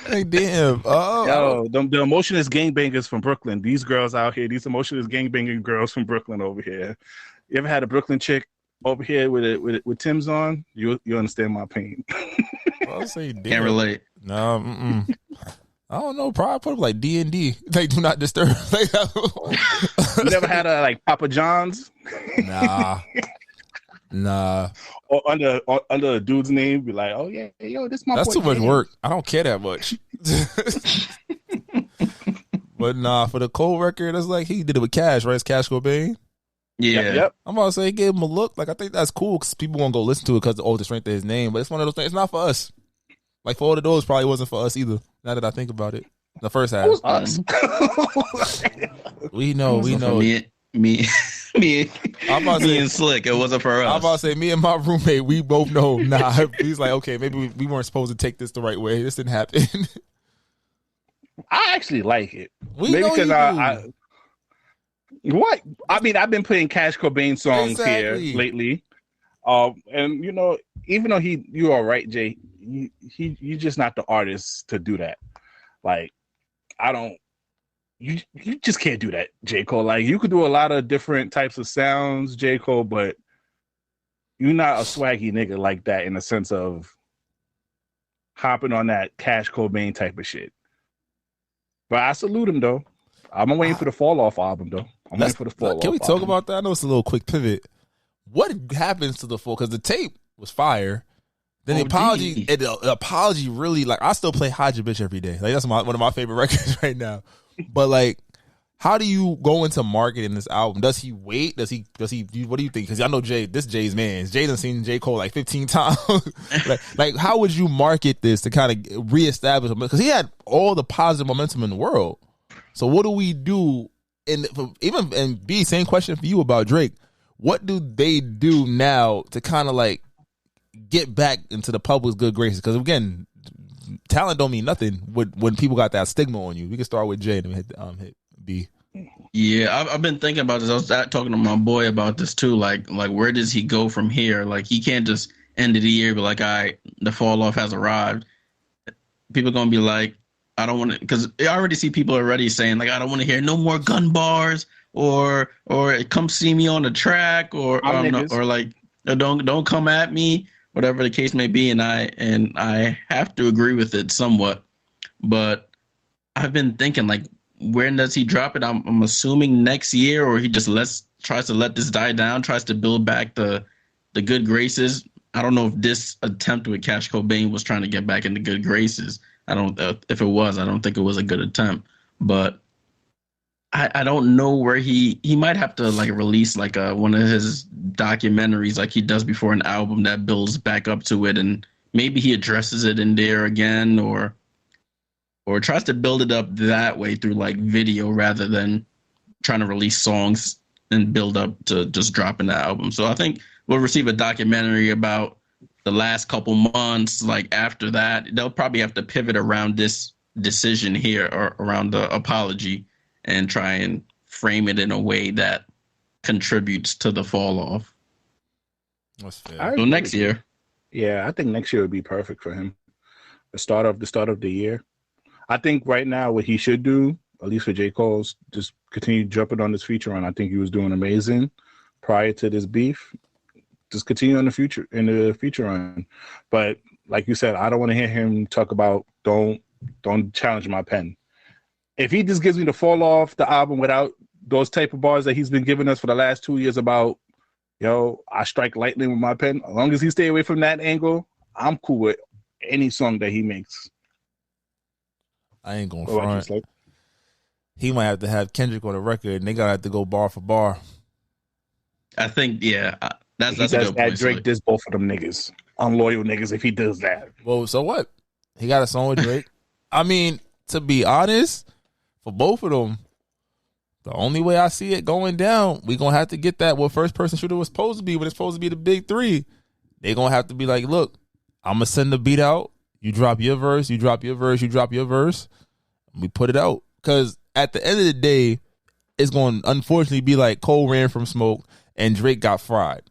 Like, damn. Yo, the emotionless gangbangers from Brooklyn. These girls out here, these emotionless gangbanging girls from Brooklyn over here. You ever had a Brooklyn chick over here with Tim's on? You understand my pain. I'll say, damn. Can't relate. No, I don't know. Probably put up like D&D. Like, do not disturb. Like, you never had a like Papa John's? Nah. Or under a dude's name, be like, oh yeah, yo, this my. That's boy too much James. work. I don't care that much. But nah, for the Cole record, it's like he did it with Cash, right? It's Cash Cobain. Yeah. Yep. I'm about to say he gave him a look. Like, I think that's cool because people won't go listen to it because of the strength of his name. But it's one of those things. It's not for us. Like, for all of those, probably wasn't for us either. Now that I think about it, the first half. Who's us? We know. Me I'm about to say, and Slick. It wasn't for us. I'm about to say, me and my roommate, we both know. Nah, he's like, okay, maybe we weren't supposed to take this the right way. This didn't happen. I actually like it. We know because you do. What? I mean, I've been playing Cash Cobain songs here lately. And you know, even though you are right, Jay, you're just not the artist to do that. Like, you just can't do that, J. Cole. Like, you could do a lot of different types of sounds, J. Cole, but you're not a swaggy nigga like that in the sense of hopping on that Cash Cobain type of shit. But I salute him though. I'm waiting for the Fall Off album though. Can we talk about that? I know it's a little quick pivot. What happens to the full? Because the tape was fire. Then the apology really, like, I still play Hide Your Bitch every day. Like, that's one of my favorite records right now. But like, how do you go into marketing this album? Does he wait? Does he? What do you think? Because I know Jay's man. Jay done seen J. Cole like 15 times. like, how would you market this to kind of reestablish him? Because he had all the positive momentum in the world. So what do we do? And B, same question for you about Drake. What do they do now to kind of like get back into the public's good graces? Because again, talent don't mean nothing when people got that stigma on you. We can start with Jay and then hit B. Yeah, I've been thinking about this. I was talking to my boy about this too. Like where does he go from here? Like, he can't just end of the year be like, all right, the fall off has arrived. People are gonna be like, I don't want to, because I already see people already saying like, I don't want to hear no more gun bars or come see me on the track or don't come at me, whatever the case may be. And I have to agree with it somewhat, but I've been thinking like, when does he drop it? I'm assuming next year, or he just tries to let this die down, tries to build back the good graces. I don't know if this attempt with Cash Cobain was trying to get back into good graces. If it was, I don't think it was a good attempt, but I don't know where he might have to like release like one of his documentaries like he does before an album that builds back up to it, and maybe he addresses it in there again, or tries to build it up that way through like video rather than trying to release songs and build up to just dropping the album. So I think we'll receive a documentary about the last couple months, like after that, they'll probably have to pivot around this decision here or around the apology and try and frame it in a way that contributes to the fall off. That's fair. So next year. Yeah, I think next year would be perfect for him. The start of the year. I think right now what he should do, at least for J. Cole's, just continue jumping on this feature run. I think he was doing amazing prior to this beef. Just continue in the feature run. But like you said, I don't want to hear him talk about don't challenge my pen. If he just gives me the fall off the album without those type of bars that he's been giving us for the last 2 years about, I strike lightning with my pen. As long as he stay away from that angle, I'm cool with any song that he makes. I ain't gonna front. He might have to have Kendrick on the record, and they gotta have to go bar for bar. I think, yeah, that's a good that point. Drake diss both of them niggas, unloyal niggas. If he does that, well, so what? He got a song with Drake. I mean, to be honest, for both of them, the only way I see it going down, we gonna have to get that what first person shooter was supposed to be when it's supposed to be the big three. They gonna have to be like, look, I'm gonna send the beat out. You drop your verse, you drop your verse, you drop your verse. And we put it out. Because at the end of the day, it's going to unfortunately be like Cole ran from smoke and Drake got fried.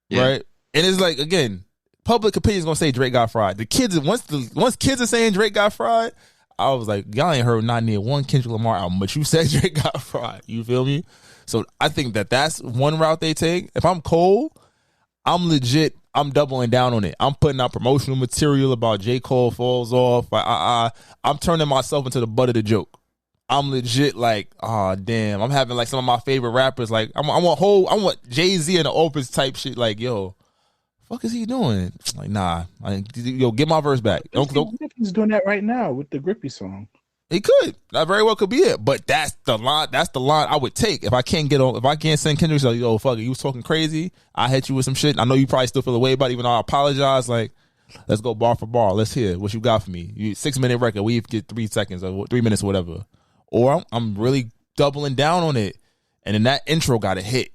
Yeah. Right? And it's like, again, public opinion is going to say Drake got fried. The kids, once kids are saying Drake got fried, I was like, y'all ain't heard not near one Kendrick Lamar album, but you said Drake got fried. You feel me? So I think that's one route they take. If I'm Cole, I'm doubling down on it. I'm putting out promotional material about J. Cole falls off. I'm turning myself into the butt of the joke. I'm legit like, oh damn. I'm having like some of my favorite rappers. Like I want Jay-Z and the Opus type shit. Like, yo, fuck is he doing? Like, nah. Yo, get my verse back. He's doing that right now with the Grippy song. He could. That very well could be it. But that's the line. That's the line I would take if I can't send Kendrick. Like, yo, fuck it, you was talking crazy. I hit you with some shit. I know you probably still feel the way about it, even though I apologize. Like, let's go bar for bar. Let's hear what you got for me. 6-minute record. We get 3 seconds or 3 minutes or whatever. Or I'm really doubling down on it. And then that intro got to hit.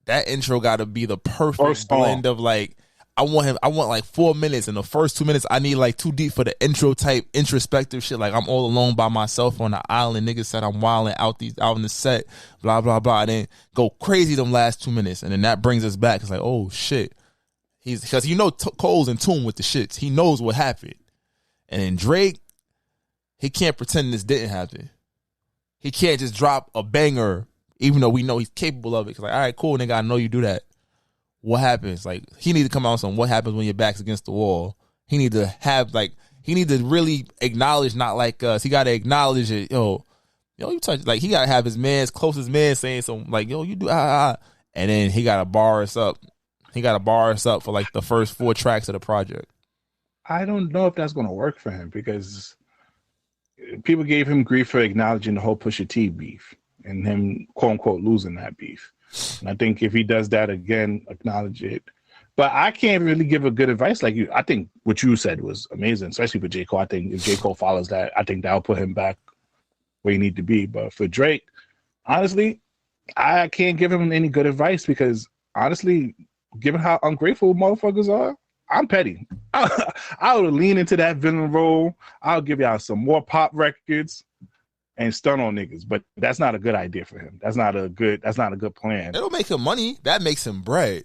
That intro got to be the perfect blend of like. I want like 4 minutes. In the first 2 minutes, I need like too deep for the intro type introspective shit. Like I'm all alone by myself on the island. Niggas said I'm wilding out in the set. Blah blah blah. And then go crazy them last 2 minutes, and then that brings us back. It's like, oh shit, because Cole's in tune with the shits. He knows what happened. And then Drake, he can't pretend this didn't happen. He can't just drop a banger, even though we know he's capable of it. Cause like, all right, cool, nigga, I know you do that. What happens? Like, he need to come out on what happens when your back's against the wall. He need to really acknowledge, not like us. He got to acknowledge it. Yo, you touch, like, he got to have his closest man saying something like, yo, you do, And then he got to bar us up. He got to bar us up for like the first 4 tracks of the project. I don't know if that's going to work for him because people gave him grief for acknowledging the whole Pusha T beef and him, quote unquote, losing that beef. And I think if he does that again, acknowledge it. But I can't really give a good advice like you. I think what you said was amazing, especially for J. Cole. I think if J. Cole follows that, I think that'll put him back where he need to be. But for Drake, honestly, I can't give him any good advice because, honestly, given how ungrateful motherfuckers are, I'm petty. I would lean into that villain role. I'll give y'all some more pop records and stun on niggas, but that's not a good idea for him. That's not a good plan. It'll make him money. That makes him bread.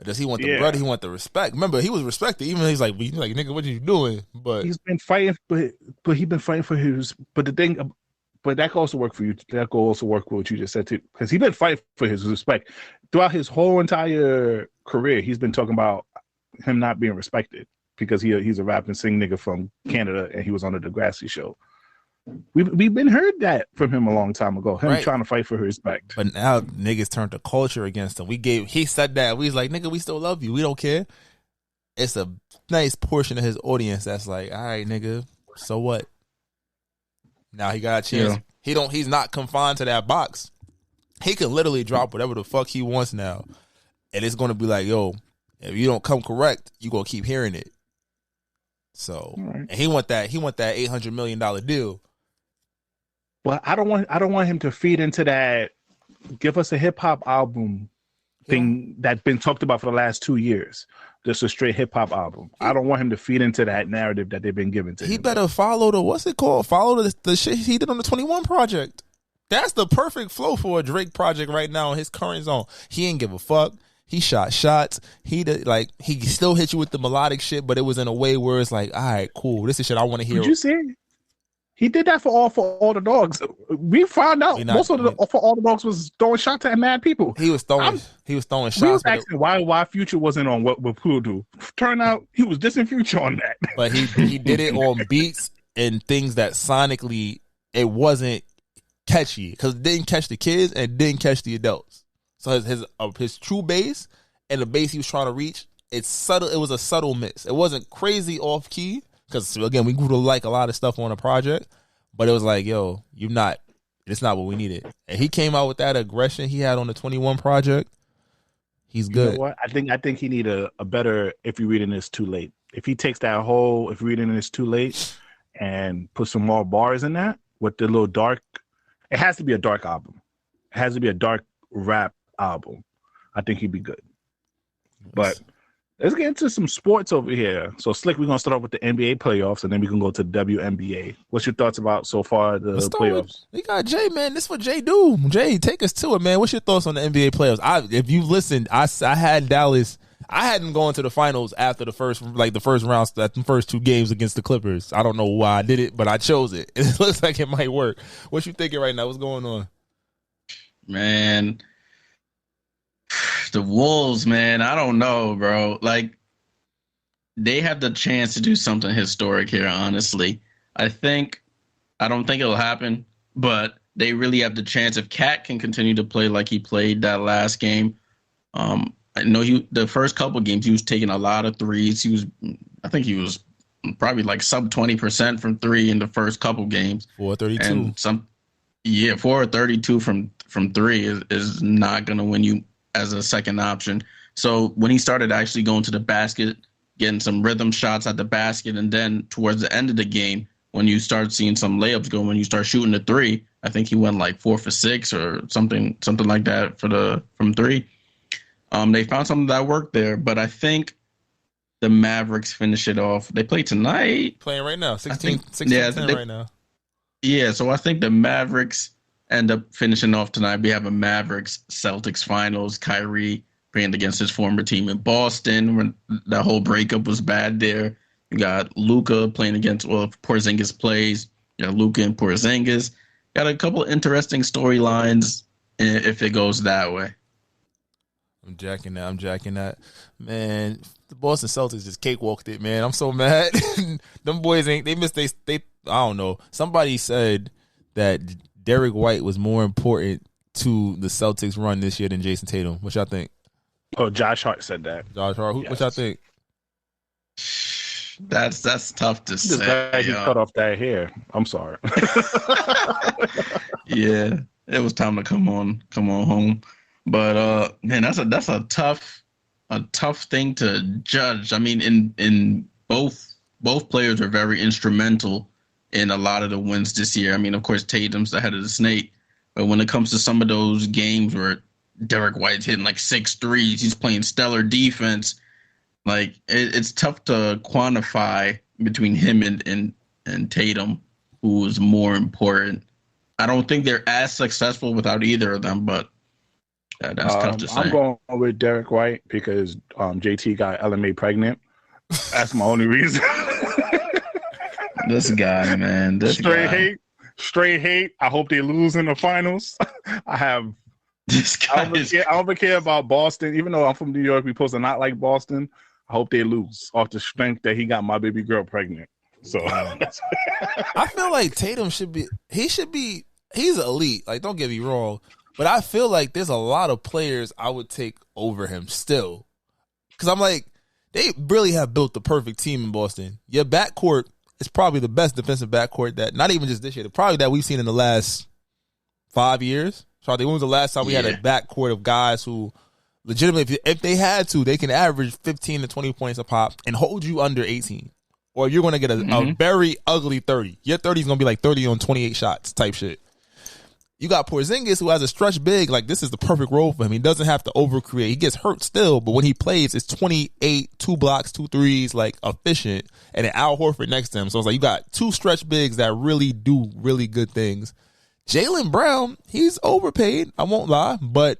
Does he want the bread? He want the respect. Remember, he was respected. Even he's like, nigga, what are you doing? But he's been fighting, but he's been fighting for his. But the thing, but that could also work for you. That could also work for what you just said too, because he's been fighting for his respect throughout his whole entire career. He's been talking about him not being respected because he's a rap and sing nigga from Canada and he was on the Degrassi show. We've been heard that from him a long time ago. Him trying to fight for respect. But now niggas turned the culture against him. He said that. We was like, nigga, we still love you. We don't care. It's a nice portion of his audience that's like, all right, nigga, so what? Now he got a chance. Yeah. He's not confined to that box. He can literally drop whatever the fuck he wants now. And it's gonna be like, yo, if you don't come correct, you gonna keep hearing it. So and he want that $800 million deal. Well, I don't want him to feed into that. Give us a hip hop album thing that's been talked about for the last 2 years. Just a straight hip hop album. I don't want him to feed into that narrative that they've been giving to him. He better follow follow the shit he did on the 21 project. That's the perfect flow for a Drake project right now in his current zone. He ain't give a fuck. He shot shots. He still hit you with the melodic shit, but it was in a way where it's like, all right, cool. This is shit I want to hear. Did you see? He did that for all the dogs. We found out for all the dogs was throwing shots at mad people. He was throwing shots. We was asking why Future wasn't on what Pluto. Turned out he was dissing Future on that. But he did it on beats and things that sonically it wasn't catchy because it didn't catch the kids and it didn't catch the adults. So his true bass and the bass he was trying to reach, it's subtle. It was a subtle miss. It wasn't crazy off key. Because, again, we grew to like a lot of stuff on the project, but it was like, yo, it's not what we needed. And he came out with that aggression he had on the 21 project. He's good. You know what? I think he need a better If You're Reading This Too Late. If he takes that whole If You're Reading This Too Late and put some more bars in that with the little dark, it has to be a dark album. It has to be a dark rap album. I think he'd be good. But let's get into some sports over here. So, Slick, we're going to start off with the NBA playoffs, and then we can go to the WNBA. What's your thoughts about so far the playoffs? We got Jay, man. This is what Jay do. Jay, take us to it, man. What's your thoughts on the NBA playoffs? If you listened, I had Dallas. I had them going to the finals after the first round, the first 2 games against the Clippers. I don't know why I did it, but I chose it. It looks like it might work. What you thinking right now? What's going on? Man, the Wolves, man, I don't know, bro. Like, they have the chance to do something historic here, honestly. I don't think it'll happen, but they really have the chance. If Cat can continue to play like he played that last game, I know the first couple games he was taking a lot of threes. I think he was probably like sub 20% from 3 in the first couple games. 432. And 432 from 3 is not going to win you as a second option. So when he started actually going to the basket, getting some rhythm shots at the basket, and then towards the end of the game, when you start seeing some layups go, when you start shooting the 3, I think he went like 4 for 6 or something like that from 3. They found something that worked there, but I think the Mavericks finish it off. They play tonight. Playing right now, 16-10 right now. Yeah, so I think the Mavericks end up finishing off tonight. We have a Mavericks-Celtics finals. Kyrie playing against his former team in Boston when that whole breakup was bad there. You got Luka playing against, if Porzingis plays, you got Luka and Porzingis. Got a couple of interesting storylines if it goes that way. I'm jacking that. Man, the Boston Celtics just cakewalked it, man. I'm so mad. Them boys they missed they I don't know. Somebody said that Derek White was more important to the Celtics run this year than Jason Tatum. What y'all think? Oh, Josh Hart said that. Yes. What y'all think? That's tough to say. He cut off that hair. I'm sorry. Yeah, it was time to come on home. But man, that's a tough thing to judge. I mean, in both players are very instrumental in a lot of the wins this year. I mean, of course, Tatum's the head of the snake, but when it comes to some of those games where Derek White's hitting like 6 threes, he's playing stellar defense. Like it's tough to quantify between him and Tatum, who is more important. I don't think they're as successful without either of them, but that's tough to say. I'm going with Derek White because JT got LMA pregnant. That's my only reason. This guy, man. Straight hate. I hope they lose in the finals. I don't care about Boston. Even though I'm from New York, we're supposed to not like Boston. I hope they lose off the strength that he got my baby girl pregnant. So I feel like Tatum he's elite. Like, don't get me wrong. But I feel like there's a lot of players I would take over him still. Because I'm like, they really have built the perfect team in Boston. Your backcourt is probably the best defensive backcourt that, not even just this year, probably that we've seen in the last 5 years. So I think when was the last time we had a backcourt of guys who legitimately, if they had to, they can average 15 to 20 points a pop and hold you under 18. Or you're going to get a very ugly 30. Your 30 is going to be like 30 on 28 shots type shit. you got Porzingis who has a stretch big. Like, this is the perfect role for him. He doesn't have to overcreate. He gets hurt still, but when he plays, it's 28, 2 blocks, 2 threes, like efficient, and then Al Horford next to him. So it's like you got 2 stretch bigs that really do really good things. Jaylen Brown, he's overpaid. I won't lie, but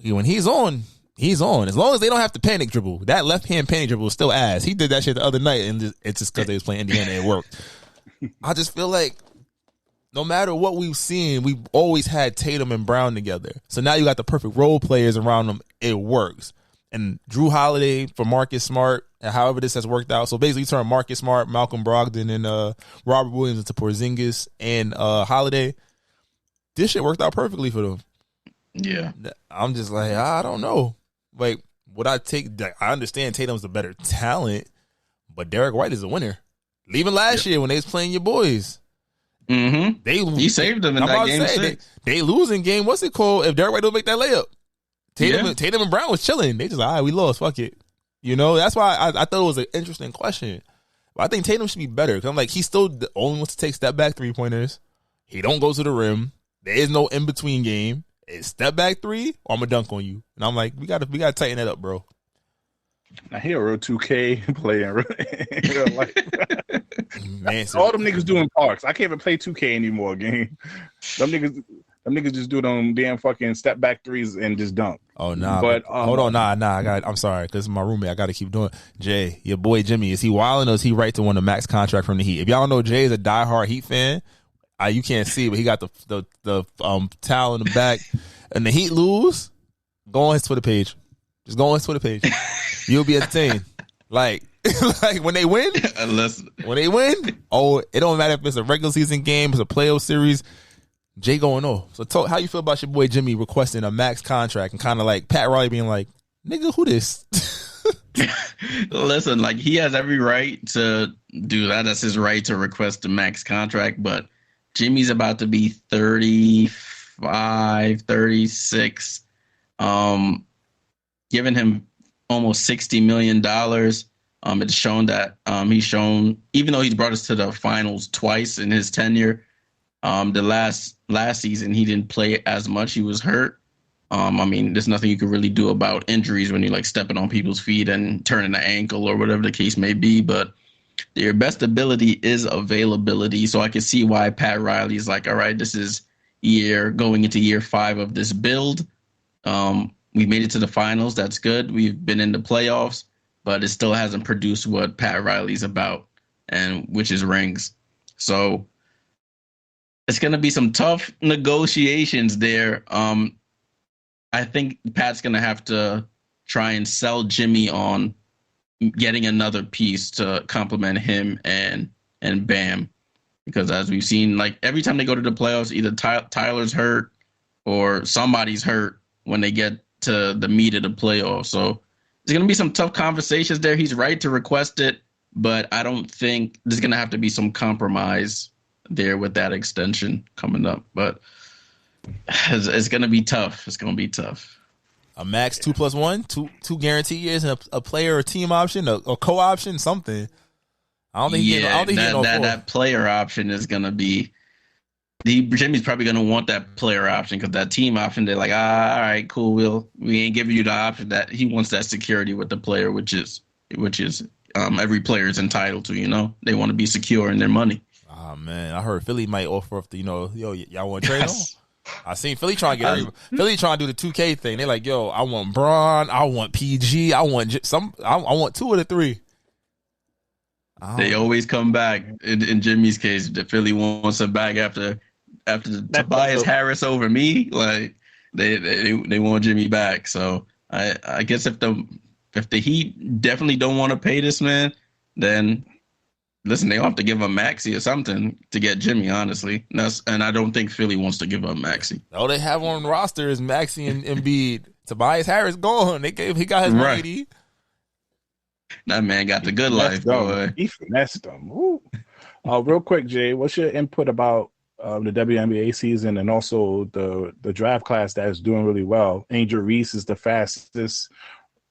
when he's on, he's on. As long as they don't have to panic dribble. That left-hand panic dribble is still ass. He did that shit the other night, and it's just because they was playing Indiana. It worked. I just feel like no matter what we've seen, we've always had Tatum and Brown together. So now you got the perfect role players around them. It works. And Drew Holiday for Marcus Smart, and however this has worked out. So basically, you turn Marcus Smart, Malcolm Brogdon, and Robert Williams into Porzingis and Holiday. This shit worked out perfectly for them. Yeah. I'm just like, I don't know. Like, would I take – I understand Tatum's the better talent, but Derek White is a winner. Even last year when they was playing your boys. Mm-hmm. He saved them in that game 6. They lose in game, what's it called, if Derek White don't make that layup. Tatum and Brown was chilling. They just like, all right, we lost. Fuck it. You know, that's why I thought it was an interesting question. But I think Tatum should be better because I'm like, he's still the only one to take step back 3-pointers. He don't go to the rim. There is no in between game. It's step back 3 or I'm gonna dunk on you. And I'm like, we gotta tighten that up, bro. I hear a 2K playing real life. Man, all them niggas doing parks. I can't even play 2K anymore, game. Them niggas just do them damn fucking step back 3s and just dunk. Oh nah, but hold on, nah. I'm sorry, because my roommate. I got to keep doing. Jay, your boy Jimmy, is he wilding or is he right to win a max contract from the Heat? If y'all don't know, Jay is a diehard Heat fan. You can't see, but he got the towel in the back, and the Heat lose. Go on his Twitter page. Just go on his Twitter page. You'll be entertained. Like when they win, it don't matter if it's a regular season game, it's a playoff series. Jay going off. So how you feel about your boy Jimmy requesting a max contract and kind of like Pat Riley being like, nigga, who this? Listen, like he has every right to do that. That's his right to request a max contract. But Jimmy's about to be 35, 36. Giving him almost $60 million. It's shown that he's shown, even though he's brought us to the finals twice in his tenure, the last season he didn't play as much. He was hurt. I mean, there's nothing you can really do about injuries when you're like stepping on people's feet and turning an ankle or whatever the case may be. But your best ability is availability. So I can see why Pat Riley's like, all right, this is going into year 5 of this build. We made it to the finals. That's good. We've been in the playoffs, but it still hasn't produced what Pat Riley's about, and which is rings. So it's going to be some tough negotiations there. I think Pat's going to have to try and sell Jimmy on getting another piece to complement him and Bam, because as we've seen, like every time they go to the playoffs, either Tyler's hurt or somebody's hurt when they get to the meat of the playoffs. So there's going to be some tough conversations there. He's right to request it, but I don't think there's going to have to be some compromise there with that extension coming up. But it's going to be tough. It's going to be tough. A max 2+1, two guarantee years, and a player or team option, a co-option, something. I don't think that player option is going to be. Jimmy's probably going to want that player option because that team option, they're like, all right, cool. We ain't giving you the option. That he wants that security with the player, which is every player is entitled to. You know, they want to be secure in their money. Oh man, I heard Philly might offer up the, y'all want to trade on? I seen Philly trying to Philly trying to do the 2K thing. They're like, yo, I want Braun, I want PG, I want I want 2 of the 3. They always come back. In Jimmy's case, the Philly wants him back after Tobias Harris over me. Like they want Jimmy back. So I guess if the Heat definitely don't want to pay this man, then listen, they'll have to give him Maxey or something to get Jimmy, honestly. And I don't think Philly wants to give up Maxey. All they have on the roster is Maxey and Embiid. Tobias Harris gone. He got his 180. That man got the good life, boy. He finessed them. Real quick, Jay, what's your input about the WNBA season and also the draft class that is doing really well? Angel Reese is the fastest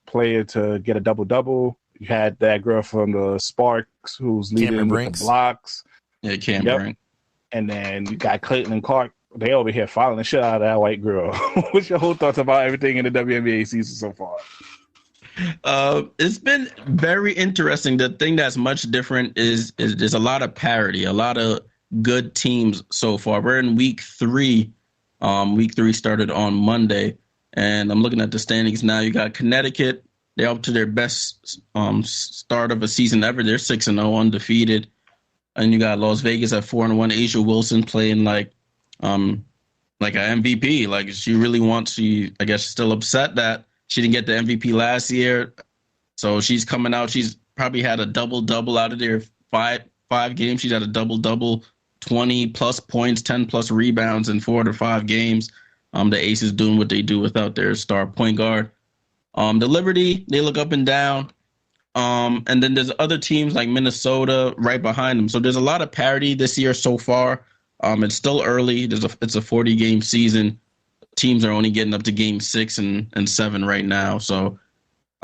player to get a double-double. You had that girl from the Sparks who's leading with the blocks. Yeah, Cam Brink. And then you got Caitlin Clark They over here following the shit out of that white girl. What's your whole thoughts about everything in the WNBA season so far? It's been very interesting. The thing that's much different is there's a lot of parity, a lot of good teams so far. We're in week 3. Week 3 started on Monday, and I'm looking at the standings now. You got Connecticut. They're up to their best start of a season ever. They're 6-0, undefeated. And you got Las Vegas at 4-1. Asia Wilson playing like an MVP. Like she really wants. I guess still upset that she didn't get the MVP last year. So she's coming out. She's probably had a double-double out of there. Five games. She's had a double-double, 20-plus points, 10-plus rebounds in 4 to 5 games. The Aces doing what they do without their star point guard. The Liberty, they look up and down. And then there's other teams like Minnesota right behind them. So there's a lot of parity this year so far. It's still early. It's a 40-game season. Teams are only getting up to game 6 and 7 right now. So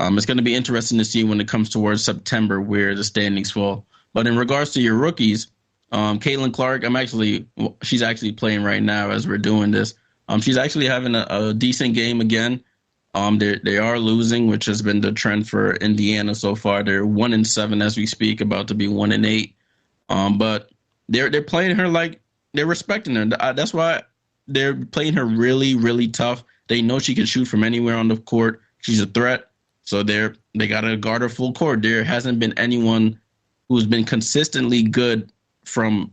it's going to be interesting to see when it comes towards September where the standings fall. But in regards to your rookies, Caitlin Clark, she's actually playing right now as we're doing this. She's actually having a decent game again. They are losing, which has been the trend for Indiana so far. They're 1-7 as we speak, about to be 1-8. But they're playing her like they're respecting her. That's why they're playing her really, really tough. They know she can shoot from anywhere on the court. She's a threat, so they gotta guard her full court. There hasn't been anyone who's been consistently good from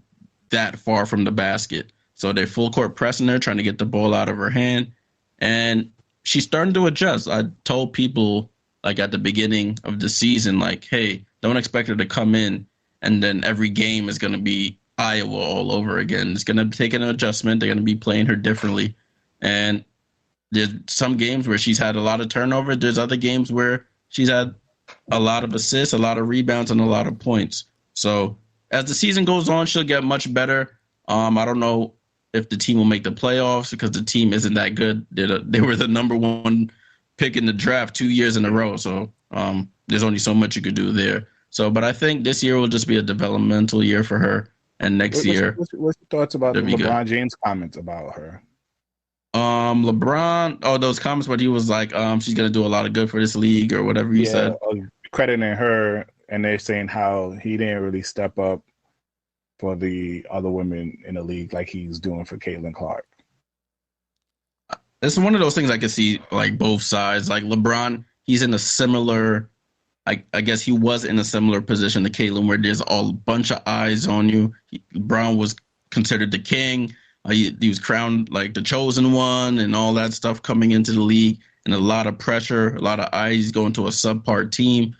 that far from the basket. So they're full court pressing her, trying to get the ball out of her hand, and she's starting to adjust. I told people like at the beginning of the season, like, hey, don't expect her to come in and then every game is going to be Iowa all over again. It's going to take an adjustment. They're going to be playing her differently. And there's some games where she's had a lot of turnover. There's other games where she's had a lot of assists, a lot of rebounds, and a lot of points. So as the season goes on, she'll get much better. I don't know if the team will make the playoffs because the team isn't that good. They were the number 1 pick in the draft 2 years in a row. So there's only so much you could do there. So, but I think this year will just be a developmental year for her. And next year. What's your thoughts about LeBron James' comments about her? LeBron, those comments where he was like, she's going to do a lot of good for this league or whatever he said. Crediting her, and they're saying how he didn't really step up for the other women in the league like he's doing for Caitlin Clark. It's one of those things I can see like both sides. Like LeBron, he's in a similar, I guess he was in a similar position to Caitlin where there's a bunch of eyes on you. LeBron was considered the king. He was crowned like the chosen one and all that stuff coming into the league, and a lot of pressure, a lot of eyes going to a subpar team,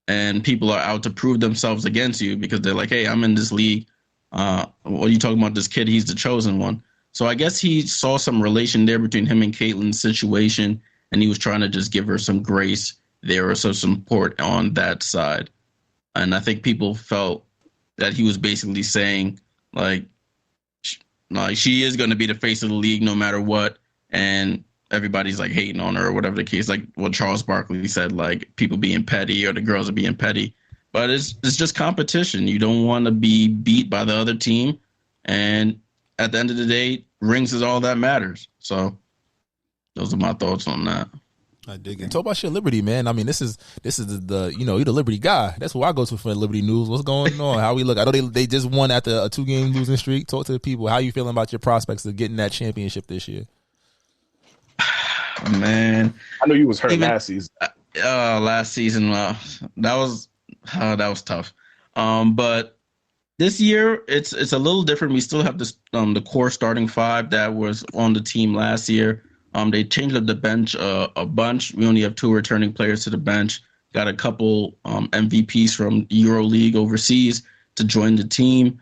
and people are out to prove themselves against you because they're like, hey, I'm in this league. What are you talking about? This kid, he's the chosen one. So I guess he saw some relation there between him and Caitlin's situation, and he was trying to just give her some grace there or some support on that side. And I think people felt that he was basically saying, like she is going to be the face of the league no matter what, and everybody's like hating on her or whatever the case. Like what Charles Barkley said, like people being petty or the girls are being petty. But it's just competition. You don't want to be beat by the other team, and at the end of the day, rings is all that matters. So those are my thoughts on that. I dig it. Talk about your Liberty, man. I mean, this is the you're the Liberty guy. That's who I go to for Liberty news. What's going on? How we look? I know they just won after a 2-game losing streak. Talk to the people. How you feeling about your prospects of getting that championship this year? Man, I know you was hurt last season. Last season, that was tough. But this year, it's a little different. We still have this the core starting 5 that was on the team last year. They changed up the bench a bunch. We only have 2 returning players to the bench. Got a couple MVPs from EuroLeague overseas to join the team,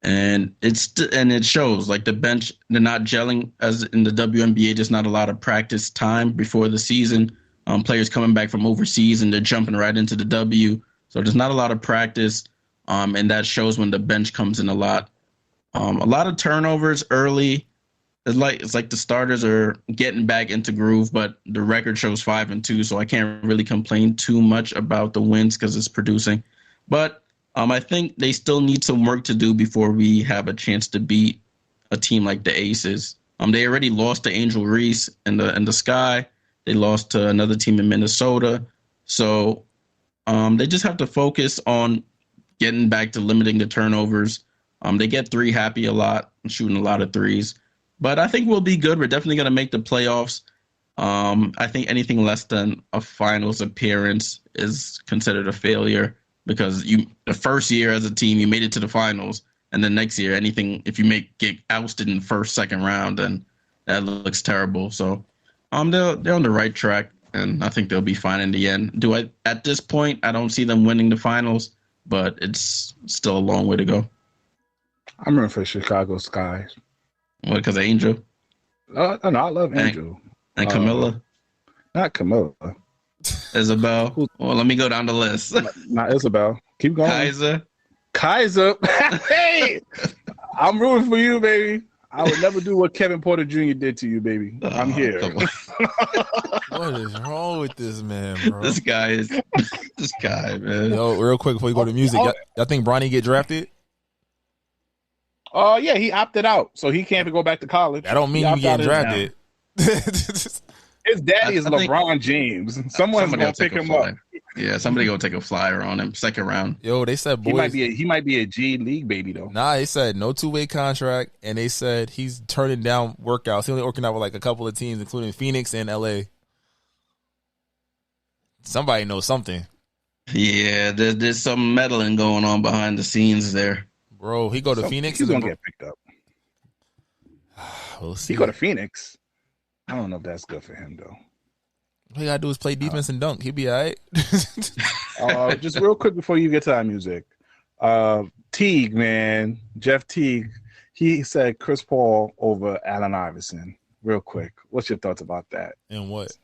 and it shows. Like the bench, they're not gelling as in the WNBA. There's not a lot of practice time before the season. Players coming back from overseas and they're jumping right into the W. So there's not a lot of practice, and that shows when the bench comes in a lot. A lot of turnovers early. It's like the starters are getting back into groove, but the record shows 5-2, so I can't really complain too much about the wins because it's producing. But I think they still need some work to do before we have a chance to beat a team like the Aces. They already lost to Angel Reese in the Sky. They lost to another team in Minnesota. So they just have to focus on getting back to limiting the turnovers. They get three happy a lot, shooting a lot of threes. But I think we'll be good. We're definitely going to make the playoffs. I think anything less than a finals appearance is considered a failure because the first year as a team, you made it to the finals. And then next year, if you get ousted in the first, second round, then that looks terrible. So they're on the right track, and I think they'll be fine in the end. At this point, I don't see them winning the finals, but it's still a long way to go. I'm rooting for Chicago Sky. What, because of Angel? No, I love Angel. And Camilla? Not Camilla. Isabel? Well, let me go down the list. Not Isabel. Keep going. Kaiser. Hey! I'm rooting for you, baby. I would never do what Kevin Porter Jr. did to you, baby. I'm here. What is wrong with this man, bro? This guy, man. Yo, real quick before you go to music, y'all think Bronny get drafted? Oh, yeah, he opted out, so he can't go back to college. That don't mean you getting drafted. His daddy is LeBron James. Someone's going to pick him up. Yeah, somebody going to take a flyer on him, second round. Yo, they said boys. He might be a G League baby, though. Nah, they said no two-way contract, and they said he's turning down workouts. He's only working out with like a couple of teams, including Phoenix and LA. Somebody knows something. Yeah, there's some meddling going on behind the scenes there. Bro, he go to Phoenix. He's going to get picked up. We'll see. He go to Phoenix. I don't know if that's good for him, though. All you got to do is play defense and dunk. He'll be all right. Just real quick before you get to that music. Teague, man. Jeff Teague, he said Chris Paul over Allen Iverson. Real quick. What's your thoughts about that? And what?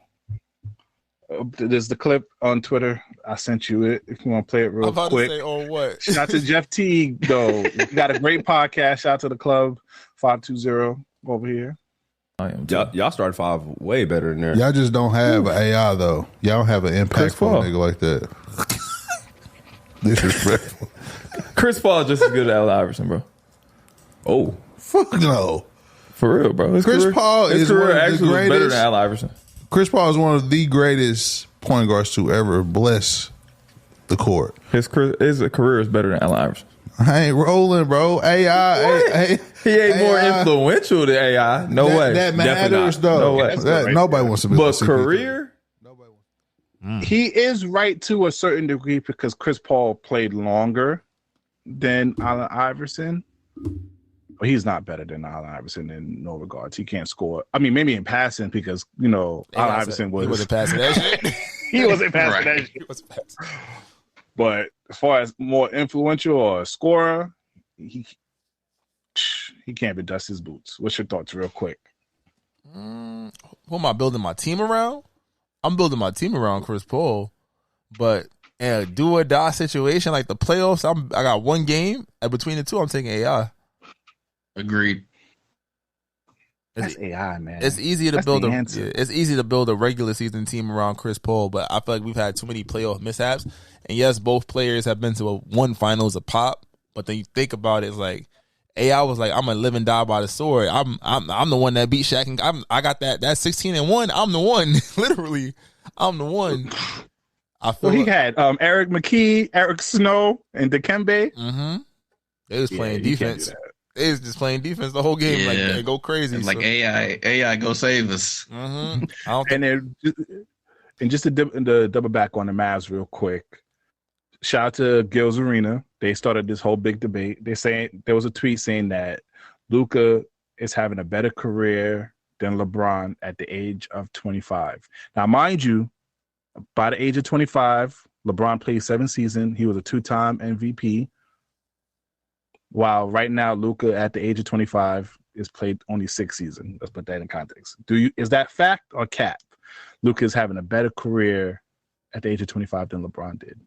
There's the clip on Twitter. I sent you it if you want to play it real quick. I'm about to say, on what? Shout out to Jeff Teague, though. You got a great podcast. Shout out to the club 520 over here. Y'all started 5 way better than there. Y'all just don't have an AI, though. Y'all don't have an impactful nigga like that. Disrespectful. Chris Paul is just as good as Allen Iverson, bro. Oh. Fuck no. For real, bro. Chris Paul is one of the greatest. Better than Allen Iverson. Chris Paul is one of the greatest point guards to ever bless the court. His career is better than Allen Iverson. I ain't rolling, bro. AI. He ain't more influential than AI. No way. That matters, though. No way. Nobody wants to be. But career? Nobody wants. He is right to a certain degree because Chris Paul played longer than Allen Iverson. But he's not better than Allen Iverson in no regards. He can't score. I mean, maybe in passing because, Allen Iverson was. He wasn't passing that shit. He wasn't passing that shit. But as far as more influential or a scorer, he can't be dust his boots. What's your thoughts real quick? Who am I building my team around? I'm building my team around Chris Paul. But in a do or die situation like the playoffs, I got one game. And between the two, I'm taking AI. Agreed. That's AI, man. It's easy to build it's easy to build a regular season team around Chris Paul, but I feel like we've had too many playoff mishaps. And yes, both players have been to one finals a pop, but then you think about it, it's like AI was like, I'm gonna live and die by the sword. I'm the one that beat Shaq, and I got that 16-1. I'm the one, literally. I'm the one. I feel he had Eric McKee, Eric Snow, and Dikembe. Mm-hmm. They was playing defense. They was just playing defense the whole game, like they go crazy. Like AI, go save us. Mm-hmm. And just to double back on the Mavs real quick. Shout out to Gil's Arena. They started this whole big debate. There was a tweet saying that Luka is having a better career than LeBron at the age of 25. Now, mind you, by the age of 25, LeBron played 7 seasons. He was a 2-time MVP. While right now, Luka at the age of 25 is played only 6 seasons. Let's put that in context. Is that fact or cap? Luka is having a better career at the age of 25 than LeBron did.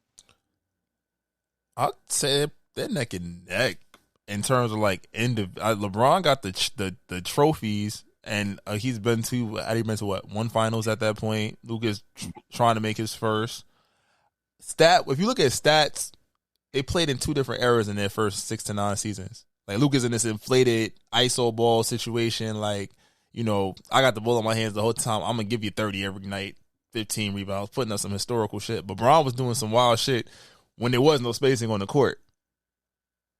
I'd say they're neck and neck in terms of like LeBron got the trophies, and he's been to what, 1 finals at that point. Luka's trying to make his first. If you look at stats, they played in 2 different eras in their first 6 to 9 seasons. Like Luka's in this inflated ISO ball situation. Like, you know, I got the ball in my hands the whole time. I'm gonna give you 30 every night, 15 rebounds, putting up some historical shit. But Bron was doing some wild shit when there was no spacing on the court.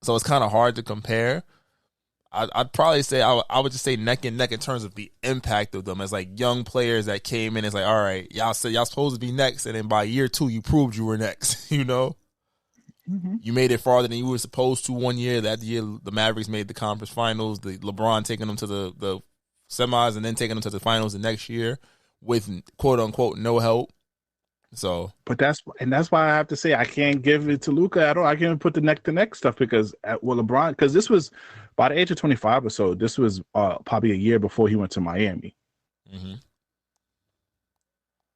So it's kind of hard to compare. I'd probably say I would just say neck and neck in terms of the impact of them as like young players that came in. It's like, all right, y'all said y'all supposed to be next, and then by year 2 you proved you were next. You know, you made it farther than you were supposed to one year. That year the Mavericks made the conference finals. The LeBron taking them to the semis and then taking them to the finals the next year with quote unquote no help. So, but that's why I have to say I can't give it to Luka at all. I can't put the neck to neck stuff because LeBron, because this was by the age of 25 or so. This was probably a year before he went to Miami.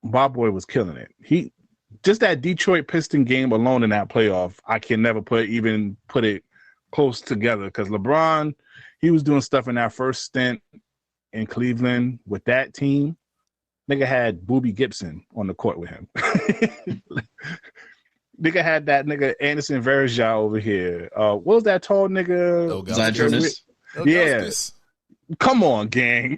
Bob Boy was killing it. He just that Detroit Piston game alone in that playoff, I can never put it close together because LeBron, he was doing stuff in that first stint in Cleveland with that team. Nigga had Boobie Gibson on the court with him. Nigga had that nigga Anderson Varejao over here. What was that tall nigga? Yeah. Come on, gang.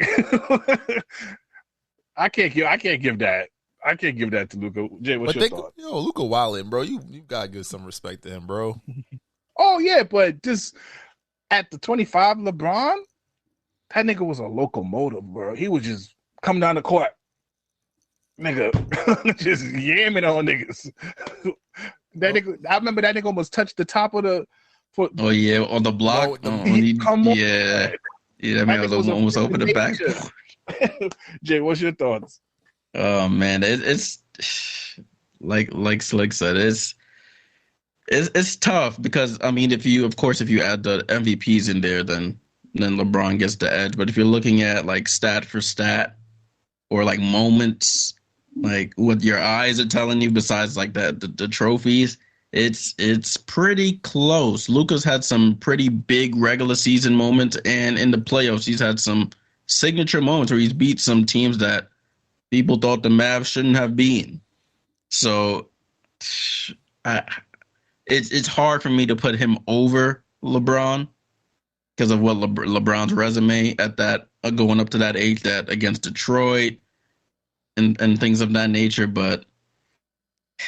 I can't give that. I can't give that to Luka. Jay, what's your thought? Yo, Luka wildin', bro. You gotta give some respect to him, bro. Oh yeah, but just at the 25 LeBron, that nigga was a locomotive, bro. He was just come down the court. Nigga, just yamming on niggas. That nigga, I remember that nigga almost touched the top of the foot. Oh yeah, on the block. Yeah, that man was almost over the back. Jay, what's your thoughts? Oh man, it's like Slick said, it's tough because I mean, if you add the MVPs in there, then LeBron gets the edge. But if you're looking at like stat for stat or like moments, like what your eyes are telling you, besides like the trophies, it's pretty close. Luka's had some pretty big regular season moments, and in the playoffs, he's had some signature moments where he's beat some teams that people thought the Mavs shouldn't have been. So it's hard for me to put him over LeBron because of what LeBron's resume at that going up to that age, that against Detroit and things of that nature. But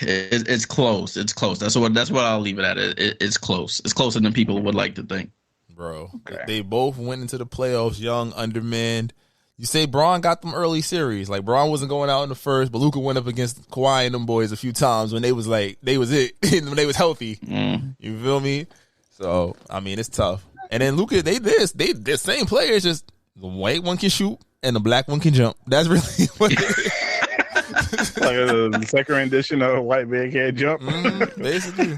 it's close. It's close. That's what I'll leave it at. It's close. It's closer than people would like to think. Bro, They both went into the playoffs young, undermanned. You say Bron got them early series. Like, Bron wasn't going out in the first, but Luka went up against Kawhi and them boys a few times when they was it, when they was healthy. You feel me? So, I mean, it's tough. And then Luka, they're same players, just the white one can shoot and the black one can jump. That's really what it is. Like the second rendition of White Man Can't Jump. Basically.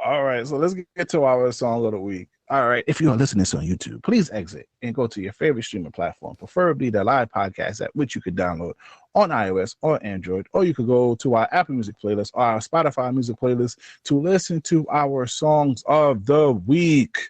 All right, so let's get to our song of the week. All right, if you are listening to this on YouTube, please exit and go to your favorite streaming platform, preferably the live podcast app, which you could download on iOS or Android, or you could go to our Apple Music playlist or our Spotify music playlist to listen to our songs of the week.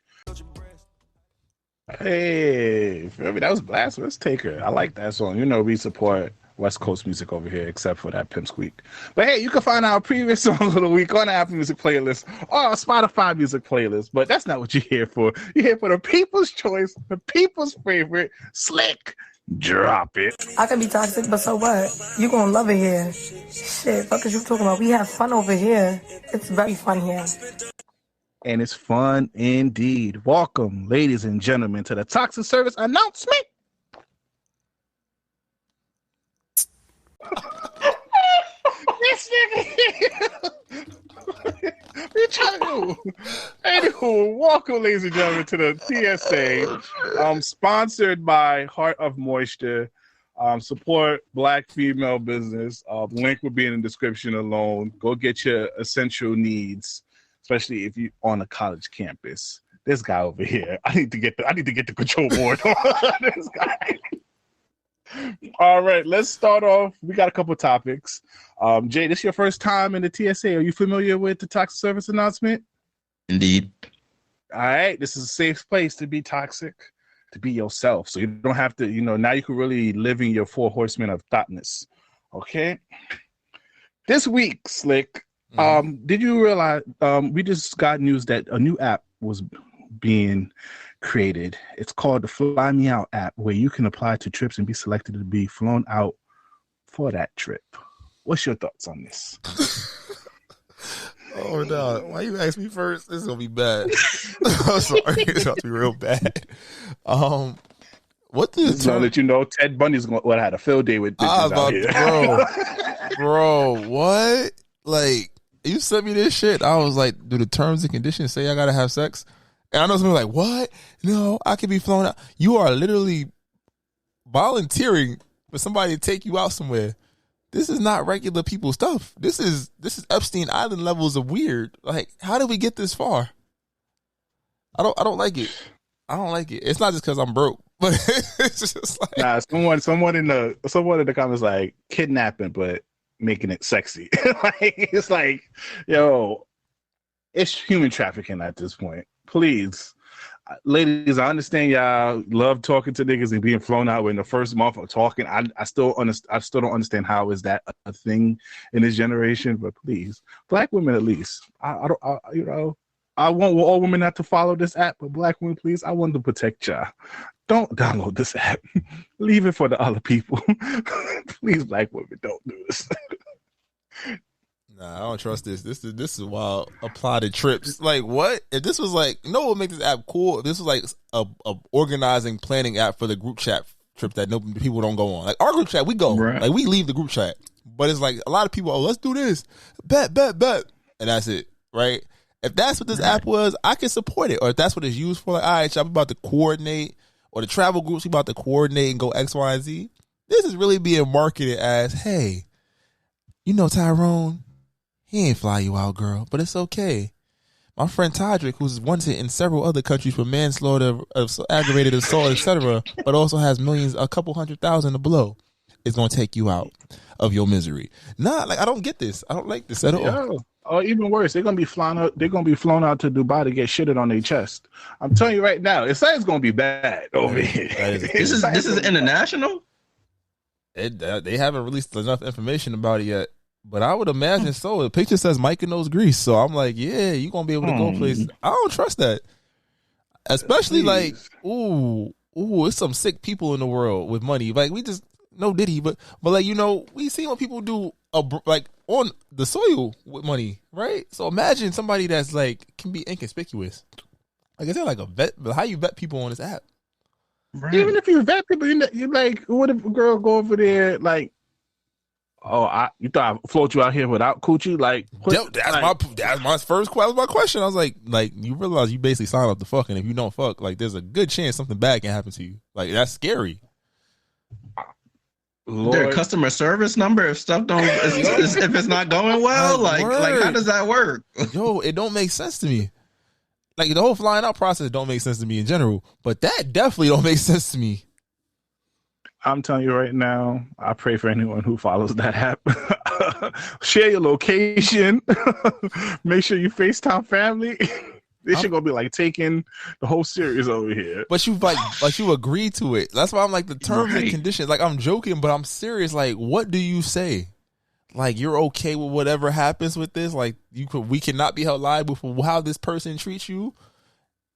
Hey, that was Blasphemous Taker. I like that song. You know, we support West Coast music over here, except for that Pimp Squeak. But hey, you can find our previous songs of the week on the Apple Music playlist or our Spotify music playlist. But that's not what you're here for. You're here for the people's choice, the people's favorite, Slick. Drop it. I can be toxic, but so what? You gonna love it here. Shit, fuck is you talking about? We have fun over here. It's very fun here. And it's fun indeed. Welcome, ladies and gentlemen, to the Toxic Service announcement. This nigga. What you trying to do? Anywho, welcome, ladies and gentlemen, to the TSA. Sponsored by Heart of Moisture. Support Black female business. Link will be in the description alone. Go get your essential needs, especially if you're on a college campus. This guy over here, I need to get the control board on this guy. All right, let's start off. We got a couple topics. Jay, this is your first time in the TSA. Are you familiar with the Toxic Service announcement? Indeed. All right, this is a safe place to be toxic, to be yourself. So you don't have to, now you can really live in your 4 horsemen of thoughtness. Okay? This week, Slick, did you realize we just got news that a new app was being created. It's called the Fly Me Out app, where you can apply to trips and be selected to be flown out for that trip. What's your thoughts on this? Oh no! Why you ask me first? This is gonna be bad. I'm sorry, it's about to be real bad. What the so that you know, Ted Bundy's gonna had a field day with bitches out here. bro, what? Like, you sent me this shit. I was like, do the terms and conditions say I gotta have sex? And I know somebody like, what? No, I can be flown out. You are literally volunteering for somebody to take you out somewhere. This is not regular people stuff. This is Epstein Island levels of weird. Like, how did we get this far? I don't like it. I don't like it. It's not just because I'm broke, but it's just like, nah. Someone in the comments like kidnapping, but making it sexy. Like, it's like, yo, it's human trafficking at this point. Please. Ladies, I understand y'all love talking to niggas and being flown out in the first month of talking. I still don't understand how is that a thing in this generation. But please, black women at least. I want all women not to follow this app, but black women, please, I want to protect y'all. Don't download this app. Leave it for the other people. Please, black women, don't do this. Nah, I don't trust this. This is wild. Apply to trips. Like, what? If this was like, what would make this app cool? If this was like a organizing, planning app for the group chat trip that people don't go on. Like, our group chat, we go. Right. Like, we leave the group chat. But it's like, a lot of people, let's do this. Bet. And that's it, right? If that's what this app was, I can support it. Or if that's what it's used for, like, all right, I'm about to coordinate. Or the travel groups, we about to coordinate and go X, Y, and Z. This is really being marketed as, hey, you know Tyrone, he ain't fly you out, girl, but it's okay. My friend Todrick, who's wanted in several other countries for manslaughter, aggravated assault, etc., but also has millions, a couple 100,000 below, is going to take you out of your misery. Nah, like, I don't get this. I don't like this at all. Yeah. Or even worse, they're gonna be flown out. They're gonna be flown out to Dubai to get shitted on their chest. I'm telling you right now, it's gonna be bad over here. This is international. They haven't released enough information about it yet. But I would imagine so. The picture says Micah knows Greece. So I'm like, yeah, you're going to be able to go places. I don't trust that. Especially like, it's some sick people in the world with money. Like, we just, no Diddy, but like, we see what people do like on the soil with money, right? So imagine somebody that's like, can be inconspicuous. Like, is there like a vet? How you vet people on this app? Right. Even if you vet people, you're like, what if a girl go over there, like, you thought I float you out here without coochie? Like, that's my first question. I was like, you realize you basically sign up to fuck, and if you don't fuck, like, there's a good chance something bad can happen to you. Like, that's scary. Lord. Their customer service number if stuff don't if it's not going well, like how does that work? Yo, it don't make sense to me. Like, the whole flying out process don't make sense to me in general, but that definitely don't make sense to me. I'm telling you right now, I pray for anyone who follows that app. Share your location. Make sure you FaceTime family. This shit gonna be like taking the whole series over here. But you you agree to it. That's why I'm like, the terms and conditions. Like, I'm joking, but I'm serious. Like, what do you say? Like, you're okay with whatever happens with this? Like, we cannot be held liable for how this person treats you?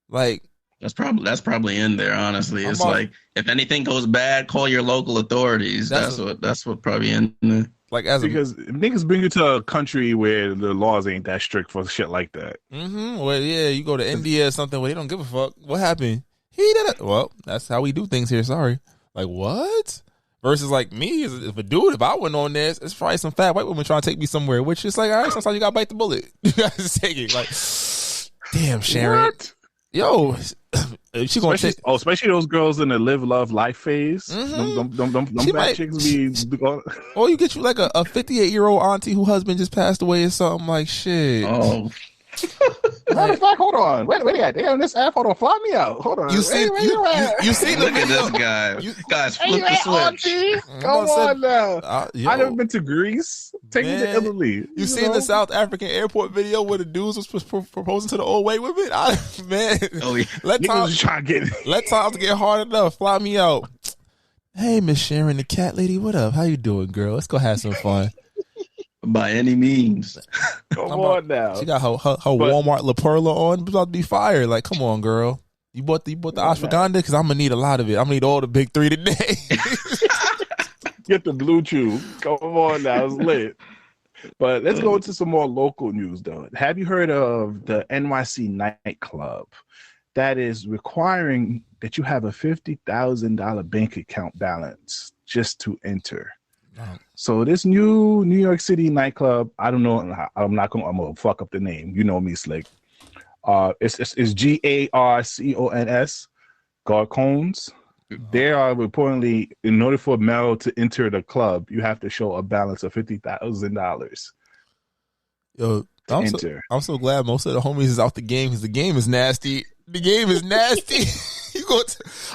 Like, That's probably in there, honestly. It's like, if anything goes bad, call your local authorities. That's what probably in there. Like, because niggas bring you to a country where the laws ain't that strict for shit like that. Mm-hmm. Well, yeah, you go to India or something where they don't give a fuck. What happened? He did it. Well, that's how we do things here. Sorry. Like, what? Versus like me, if I went on this, it's probably some fat white woman trying to take me somewhere, which is like, all right, sometimes you gotta bite the bullet. You gotta just take it. Like, damn, Sharon. What? Yo, she gonna take. Especially those girls in the live, love, life phase. Mm-hmm. Them bad chicks be. Or you get you like a 58-year-old auntie whose husband just passed away or something, like, shit. Oh. Matter of fact, hold on. Wait at? They on this app. Hold on, fly me out. Hold on. You see Look at this guy. Guys, flip the switch. Come on now. I never been to Greece. Take me to Italy. You seen the South African airport video where the dudes was proposing to the old white women? Man, let times get hard enough. Fly me out. Hey, Miss Sharon, the cat lady. What up? How you doing, girl? Let's go have some fun. by any means. Come on now. She got her Walmart La Perla on. It's about to be fire. Like, come on, girl. You bought the ashwagandha? Because I'm going to need a lot of it. I'm going to need all the big three today. Get the blue chew. Come on now. It's lit. But let's go into some more local news, though. Have you heard of the NYC nightclub that is requiring that you have a $50,000 bank account balance just to enter? So this new New York City nightclub, I don't know. I'm gonna fuck up the name. You know me, Slick. It's GARCONS, Garcons. They are reportedly, in order for Mel to enter the club, you have to show a balance of $50,000. Yo, I'm so glad most of the homies is out the game because the game is nasty. The game is nasty.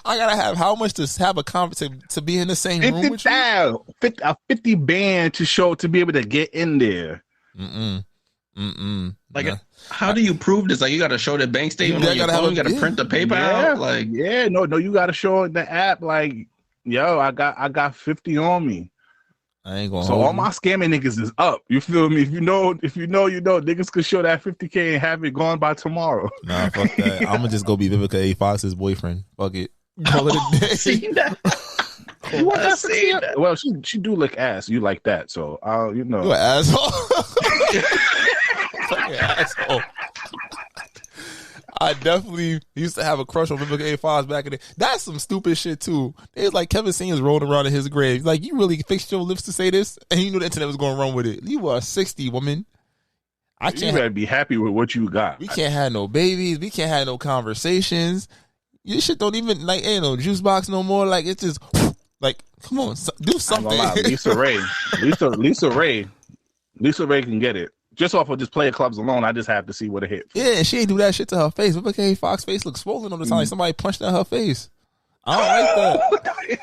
I gotta have how much to have a conversation to be in the same room with you? A 50 band to be able to get in there. Like, how do you prove this? Like, you got to show the bank statement on your phone. You got to print the paper out. Like, no, you got to show the app. Like, yo, I got 50 on me. I ain't gonna. So all my scamming niggas is up. You feel me? If you know, niggas could show that 50K and have it gone by tomorrow. Nah, fuck that. I'm gonna just go be Vivica A. Fox's boyfriend. Fuck it. Call it a day. See that? Well, she do look ass. You like that, so you know. You an asshole. Fucking asshole. I definitely used to have a crush on Vivica A. Fox back in the day. That's some stupid shit too. It's like Kevin Samuels rolling around in his grave. Like, you really fixed your lips to say this, and you knew the internet was going to run with it. You are 60, woman. You better be happy with what you got. We can't have no babies. We can't have no conversations. Your shit don't even ain't no juice box no more. Like, it's just like, come on, do something. Lisa Ray can get it. Just off of just player clubs alone, I just have to see what it hit. Yeah, and she ain't do that shit to her face. Vivica A. Fox face looks swollen on the time. Like somebody punched in her face. I don't like that.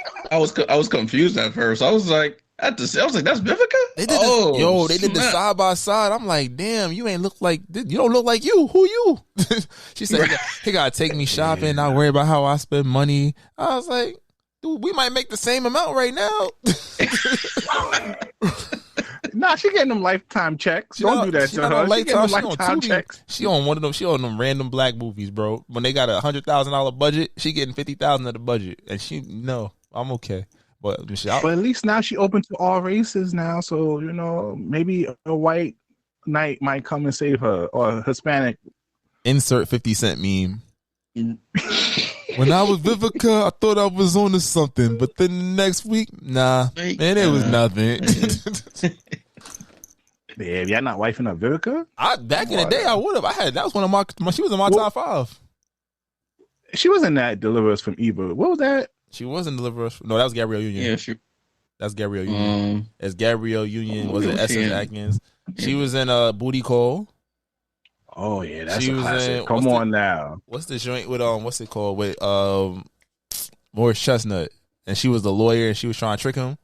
I was confused at first. I was like, that's Vivica? They did they did the side by side. I'm like, damn, you ain't look like, you don't look like you. Who you? She said, he gotta take me shopping, not worry about how I spend money. I was like, dude, we might make the same amount right now. Nah, she getting them lifetime checks. Don't do that to her. She getting them lifetime checks. She on one of them. She on them random black movies, bro. When they got $100,000 budget, she getting $50,000 of the budget, and I'm okay. But at least now she open to all races now, so maybe a white knight might come and save her, or a Hispanic. Insert 50 Cent meme. When I was Vivica, I thought I was on to something, but then the next week, nah, man, it was nothing. Yeah, y'all not wifing up Vivica? Back in the day, I would have. That was one of my. She was in my top 5. She was in that Deliver Us from Evil. What was that? She was in Deliver Us. No, that was Gabrielle Union. Yeah, that's Gabrielle Union. As Gabrielle Union was it Essence Atkins? She was in Booty Call. Oh yeah, that's a classic. Come on now. What's the joint with what's it called with Morris Chestnut? And she was the lawyer, and she was trying to trick him.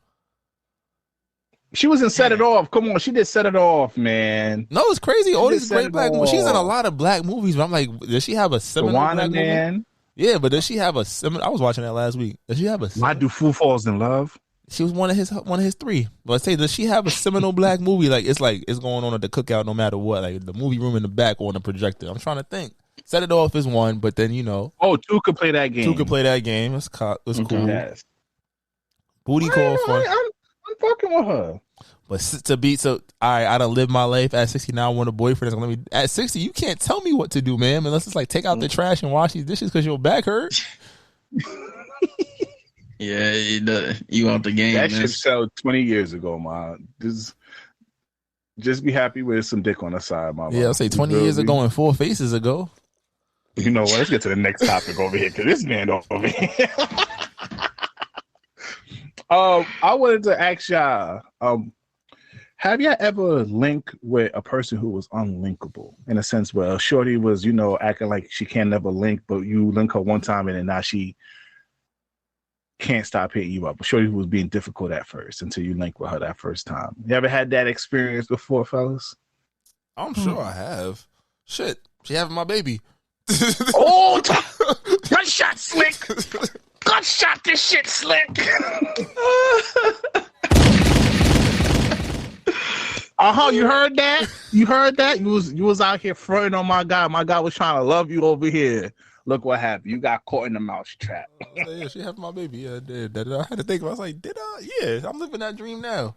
She was in Set It Off. Come on, she did Set It Off, man. No, it's crazy. All these great black movies. She's in a lot of black movies, but I'm like, does she have a seminal black movie? Yeah, but does she have a seminal? I was watching that last week. Does she have a? Why Do Fool Falls in Love? She was one of his 3. But I say, does she have a seminal black movie? Like it's going on at the cookout no matter what. Like the movie room in the back or on the projector. I'm trying to think. Set It Off is one, but then 2 could play that game. 2 could play that game. It's cool. Yes. Booty Call fun. I'm fucking with her. But I done lived my life at 60. Now I want a boyfriend. At 60, you can't tell me what to do, man. Unless it's like take out the trash and wash these dishes because your back hurt. Yeah, you out the game. That shit fell 20 years ago, man. Just be happy with some dick on the side, my. Yeah, I'll say 20 years ago and 4 faces ago. You know what? Let's get to the next topic over here because this man over here. I wanted to ask y'all, have y'all ever linked with a person who was unlinkable in a sense where shorty was, acting like she can never link, but you link her one time and then now she can't stop hitting you up. But shorty was being difficult at first until you link with her that first time. You ever had that experience before, fellas? I'm sure I have. Shit, she having my baby. Oh, gunshot, Slick. Gunshot this shit, Slick. You heard that? You heard that? You was out here fronting on my guy. My guy was trying to love you over here. Look what happened. You got caught in the mouse trap. Yeah, she had my baby. Yeah, I did. I had to think about it. I was like, did I? Yeah, I'm living that dream now.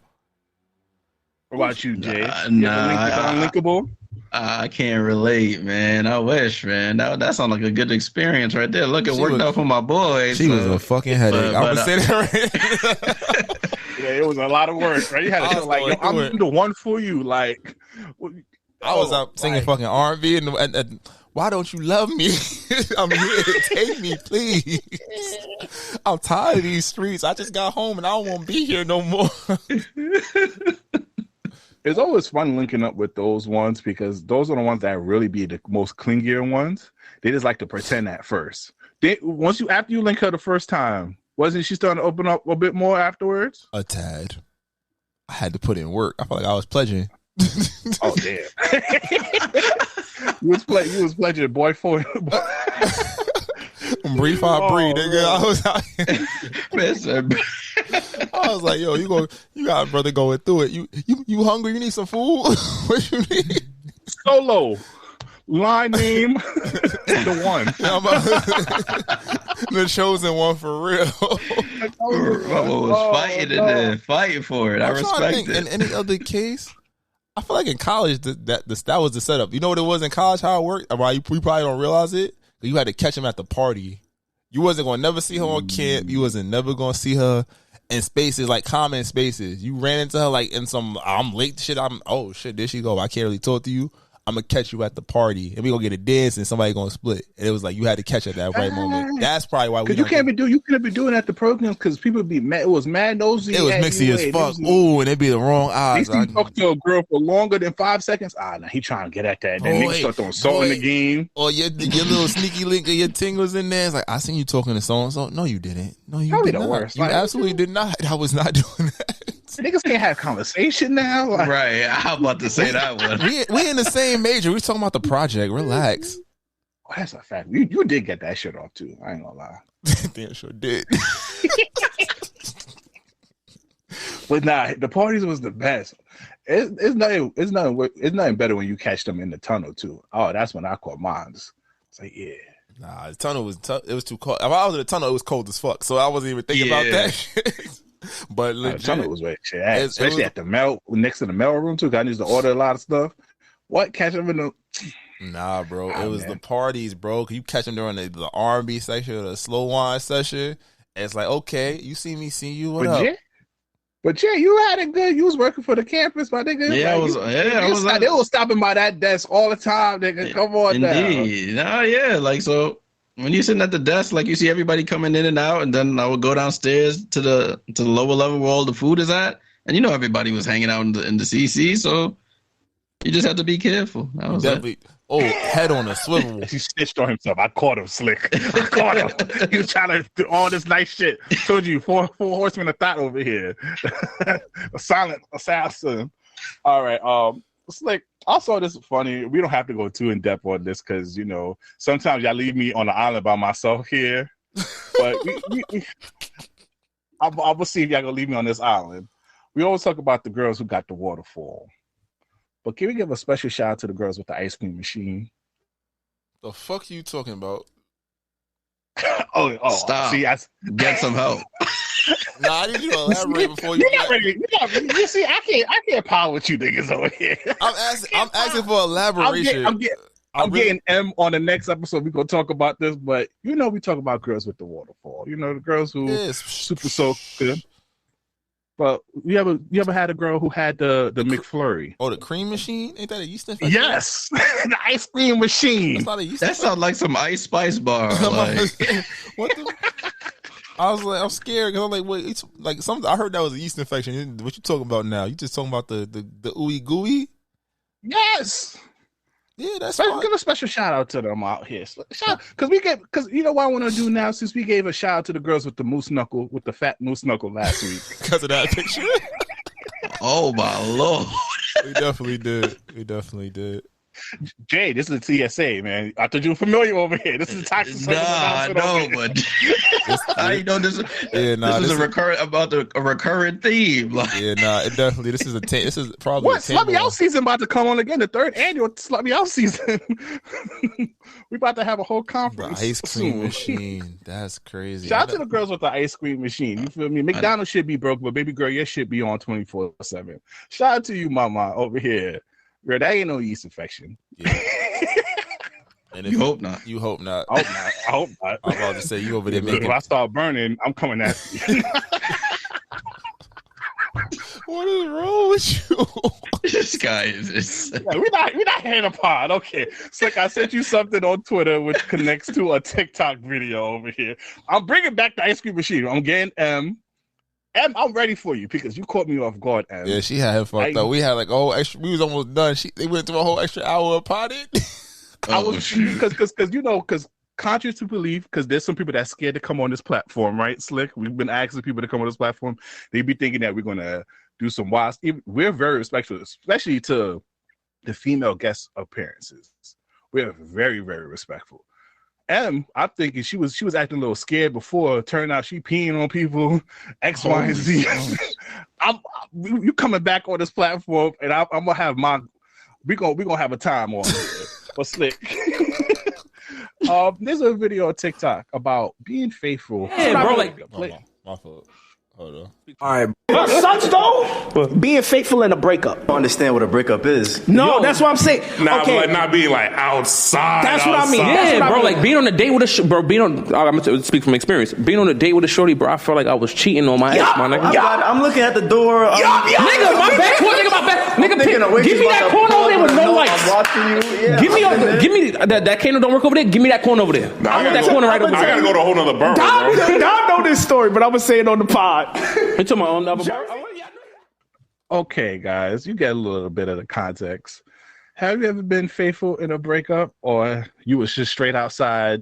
What about you, Jay? Unlinkable? I can't relate, man. I wish, man. That sounds like a good experience right there. Look, it worked out for my boy. She was a fucking headache. I would say that right. Yeah, it was a lot of work, right? You had to like, yo, I'm the one for you. Like, I was out singing fucking R&B and why don't you love me? I'm here. Take me, please. I'm tired of these streets. I just got home and I don't want to be here no more. It's always fun linking up with those ones because those are the ones that really be the most clingier ones. They just like to pretend at first. After you link her the first time, wasn't she starting to open up a bit more afterwards? A tad. I had to put in work. I felt like I was pledging. Oh damn! you was pledging boy for breathe, nigga. I was out here. I was like, yo, you got a brother going through it. You hungry? You need some food? What you need? Solo. Line name the one. The chosen one for real. Bubba was fighting for it. I respect it. In any other case, I feel like in college that was the setup. You know what it was in college? How it worked? Why you probably don't realize it? You had to catch him at the party. You wasn't gonna never see her on camp. You wasn't never gonna see her in spaces like common spaces. You ran into her like in some I'm late shit. Oh shit, there she go. I can't really talk to you. I'm gonna catch you at the party, and we gonna get a dance, and somebody gonna split. And it was like you had to catch at that right moment. That's probably why you couldn't be doing that at the programs because people be mad. It was mad nosy. It was mixy as fuck. Ooh, and it'd be the wrong eyes. You talk to a girl for longer than 5 seconds. Now he trying to get at that. Then niggas start throwing salt in the game. Or your little sneaky link of your ting was in there. It's like I seen you talking to so and so. No, you didn't. No, you probably did not. Worst. You absolutely did not. I was not doing that. Niggas can't have conversation now. Like, right. I'm about to say that one. We in the same major. We talking about the project. Relax. Oh, that's a fact. You did get that shit off too. I ain't gonna lie. Damn sure did. But nah, the parties was the best. It's nothing better when you catch them in the tunnel too. Oh, that's when I caught mines. It's like, yeah. Nah, the tunnel was it was too cold. If I was in the tunnel, it was cold as fuck. So I wasn't even thinking about that shit. But legit, the tunnel was where shit at, especially at the mail next to the mail room too. Cause I used to order a lot of stuff. What catch them in the? Nah, bro. It was the parties, bro. You catch them during the R&B section or the slow wine session. And it's like, okay, you see me, see you. What up? But Jay, you had it good. You was working for the campus, my nigga. Yeah, like, they was stopping by that desk all the time, nigga. Come on, indeed. Nah, yeah, like so. When you're sitting at the desk, like you see everybody coming in and out, and then I would go downstairs to the lower level where all the food is at, and you know everybody was hanging out in the CC, so you just have to be careful. That was definitely. Oh, head on a swivel. He snitched on himself. I caught him slick. I caught him. He was trying to do all this nice shit. Told you, four horsemen of thought over here. A silent assassin. All right. Slick. Also, this is funny. We don't have to go too in depth on this because sometimes y'all leave me on the island by myself here. But I will see if y'all gonna leave me on this island. We always talk about the girls who got the waterfall. But can we give a special shout out to the girls with the ice cream machine? The fuck you talking about? oh, stop! See, get some help. Nah, I need you to elaborate before you. You see, I can't power with you niggas over here. I'm asking for elaboration. I'm getting M on the next episode. We're gonna talk about this, but we talk about girls with the waterfall. The girls who super so good. But you ever had a girl who had the McFlurry? Oh, the cream machine? Ain't that a yeast infection? Yes, the ice cream machine. That's not a yeast that sounds like some Ice Spice bar. Like. What the? I was like, I'm scared because I'm like, wait, it's like something. I heard that was a yeast infection. What you talking about now? You just talking about the ooey gooey? Yes. Yeah, that's fine. Give a special shout out to them out here, because you know what I want to do now since we gave a shout out to the girls with the fat moose knuckle last week because of that picture. Oh my lord, we definitely did. Jay, this is a TSA, man. I thought you were familiar over here. This is a toxic. Nah, I know, but I know this. This is a recurrent theme. Like, it definitely. This is probably what Slut Me Out season about to come on again. The 3rd annual Slut Me Out season. We about to have a whole conference. The ice cream machine. That's crazy. Shout out to the girls with the ice cream machine. You feel me? McDonald's should be broke, but baby girl, your shit be on 24/7. Shout out to you, mama, over here. Girl, that ain't no yeast infection. Yeah. And you hope not. You hope not. I hope not. I'm about to say you over there making. If I start burning, I'm coming at you. What is wrong with you? This guy is. Yeah, we're not hitting a pod. Okay, Slick, I sent you something on Twitter which connects to a TikTok video over here. I'm bringing back the ice cream machine. I'm getting M, I'm ready for you because you caught me off guard. M. Yeah, she had him fucked up. We had like a whole extra. We was almost done. They went through a whole extra hour of potted. I was because contrary to belief, because there's some people that's scared to come on this platform, right? Slick, we've been asking people to come on this platform. They be thinking that we're gonna do some wild. We're very respectful, especially to the female guest appearances. We're very, very respectful. I'm thinking she was acting a little scared before. Turned out she peeing on people, X, Y, and Z. You coming back on this platform, and I'm gonna have we gonna have a time on it. But Slick. There's a video on TikTok about being faithful. Yeah, bro, my fault. Hold on. All right. Sucks though. Being faithful in a breakup. I don't understand what a breakup is. No, that's what I'm saying. Okay. But not being like outside. That's what I mean. Yeah, bro. Like being on a date with I'm gonna speak from experience. Being on a date with a shorty, bro, I felt like I was cheating on my ex, my nigga. I'm looking at the door. Nigga, my back. Nigga, give me that corner over there with no lights. I'm watching you. Yeah, give me that candle don't work over there. Give me that corner over there. I want that corner right over there. I gotta go to a whole nother burn. Dom know this story, but I'm gonna say it on the pod. It's my own number. Okay, guys, you get a little bit of the context. Have you ever been faithful in a breakup, or you was just straight outside,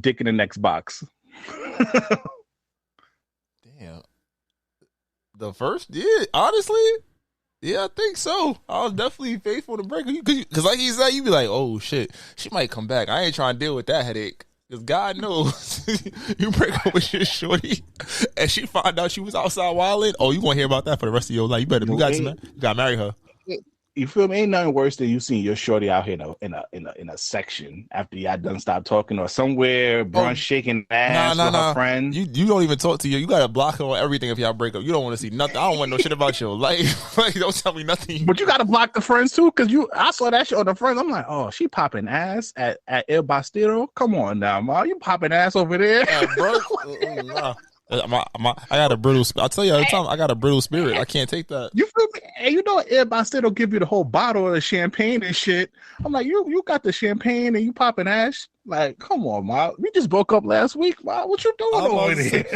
dick in the next box? Damn. The first, honestly, I think so. I was definitely faithful to break because, like he said, you be like, oh shit, she might come back. I ain't trying to deal with that headache. Because God knows you break up with your shorty and she found out she was outside wilding. Oh, you gonna hear about that for the rest of your life. You gotta marry her. You feel me? Ain't nothing worse than you seeing your shorty out here in a section after y'all done stop talking or somewhere brunch shaking ass with her friends. You don't even talk to you. You gotta block her on everything if y'all break up. You don't want to see nothing. I don't want no shit about your life. Like, don't tell me nothing. But you gotta block the friends too, because I saw that shit on the friends. I'm like, oh, she popping ass at El Bastero. Come on now, ma. You popping ass over there, bro. Nah. I got a brittle. I tell you all the time, I got a brittle spirit. I can't take that. You feel me? And you know, everybody still don't give you the whole bottle of the champagne and shit. I'm like, you got the champagne and you popping ass. Like, come on, ma. We just broke up last week, ma. What you doing over there?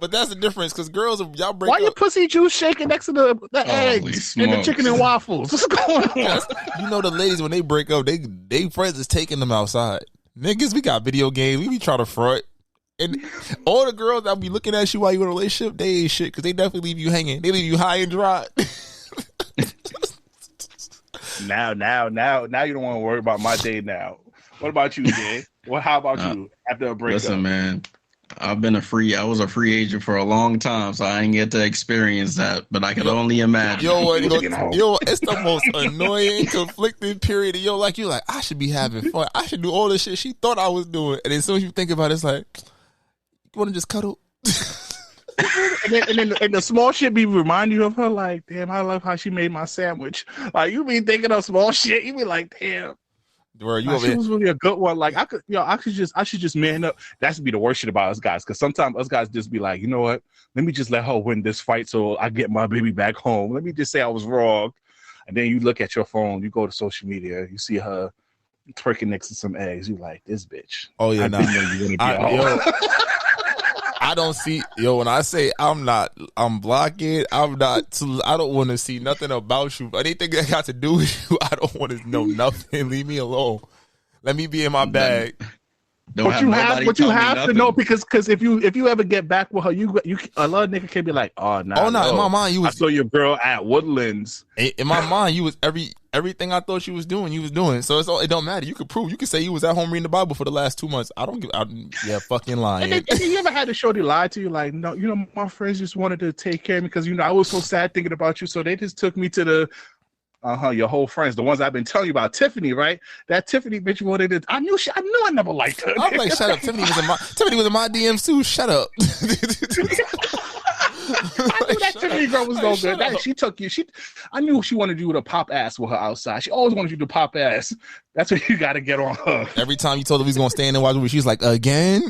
But that's the difference, because girls, y'all break Why up. your pussy juice shaking next to the eggs and the chicken and waffles? What's going on? You know, the ladies when they break up, they friends is taking them outside. Niggas, we got video games. We be trying to front. And all the girls that be looking at you while you in a relationship, they ain't shit, because they definitely leave you hanging. They leave you high and dry. Now you don't want to worry about my day now. What about you, Jay? How about you after a breakup? Listen, man, I was a free agent for a long time, so I didn't get to experience that, but I can only imagine. It's the most annoying, conflicting period of your life. You're like, I should be having fun. I should do all the shit she thought I was doing. And then as soon as you think about it, it's like, you want to just cuddle? and the small shit be remind you of her, like, damn, I love how she made my sandwich. Like, you be thinking of small shit, you be like, damn. Where you she was really a good one. Like, I should just man up. That should be the worst shit about us guys, because sometimes us guys just be like, you know what? Let me just let her win this fight so I get my baby back home. Let me just say I was wrong. And then you look at your phone, you go to social media, you see her twerking next to some eggs. You like, this bitch. Oh yeah, I don't see, when I say I'm blocking, I don't want to see nothing about you. Anything that got to do with you, I don't want to know nothing. Leave me alone. Let me be in my bag. But you have to know, because if you ever get back with her, you a lot of nigga can be like, oh no, in my mind, I saw your girl at Woodlands. In my mind, you was every Everything I thought you was doing. So it don't matter. You could prove. You could say you was at home reading the Bible for the last 2 months. Yeah, fucking lying. And you ever had a shorty lie to you? Like, no, my friends just wanted to take care of me because I was so sad thinking about you, so they just took me to the your whole friends, the ones I've been telling you about. Tiffany, right? That Tiffany bitch wanted to. I knew I never liked her. I'm like, shut up. Tiffany was in my DMs too. Shut up. I knew that Tiffany girl was no good. She took you. I knew she wanted you to pop ass with her outside. She always wanted you to pop ass. That's what you got to get on her. Every time you told her he's gonna stand and watch me, she's like, again.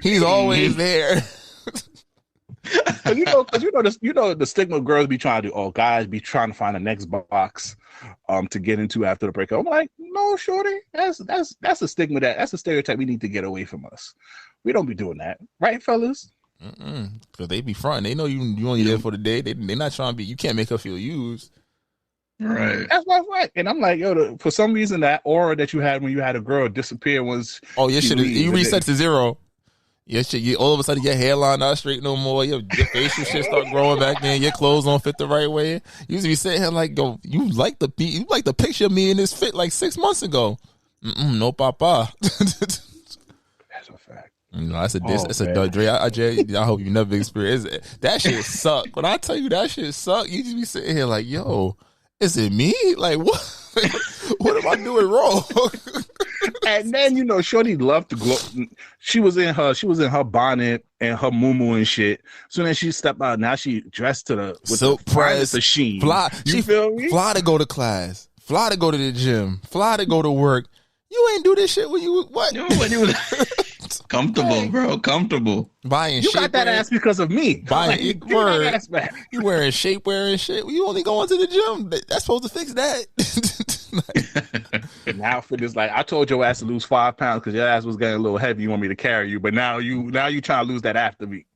He's always there. Cause the stigma girls be trying to do. Oh, guys be trying to find the next box to get into after the breakup. I'm like, no, shorty, that's a stigma that's a stereotype we need to get away from us. We don't be doing that, right, fellas? Because they be fronting. They know you only there for the day. They're not trying to be. You can't make her feel used. Right. That's right. And I'm like, for some reason that aura that you had when you had a girl disappear was. Oh, your shit you reset to zero. Your shit, all of a sudden your hairline not straight no more. Your facial shit start growing back in. Your clothes don't fit the right way. You used to be sitting here like, yo, you like the picture of me in this fit like 6 months ago. No, papa. That's a fact. That's a Dre. I hope you never experience it. That shit suck. When I tell you that shit suck, you just be sitting here like, yo, is it me? Like, what? What am I doing wrong? And then shorty loved to glow. She was in her bonnet and her muumuu and shit. So then she stepped out. Now she dressed with silk the press, of sheen. Fly. You feel me? Fly to go to class. Fly to go to the gym. Fly to go to work. You ain't do this shit when you what? Comfortable, bro. Comfortable. Buying you got that ass because of me. Buying word. You wearing shapewear and shit. You only going to the gym. That's supposed to fix that. Now for this, like I told your ass to lose 5 pounds because your ass was getting a little heavy. You want me to carry you, but now you trying to lose that after me.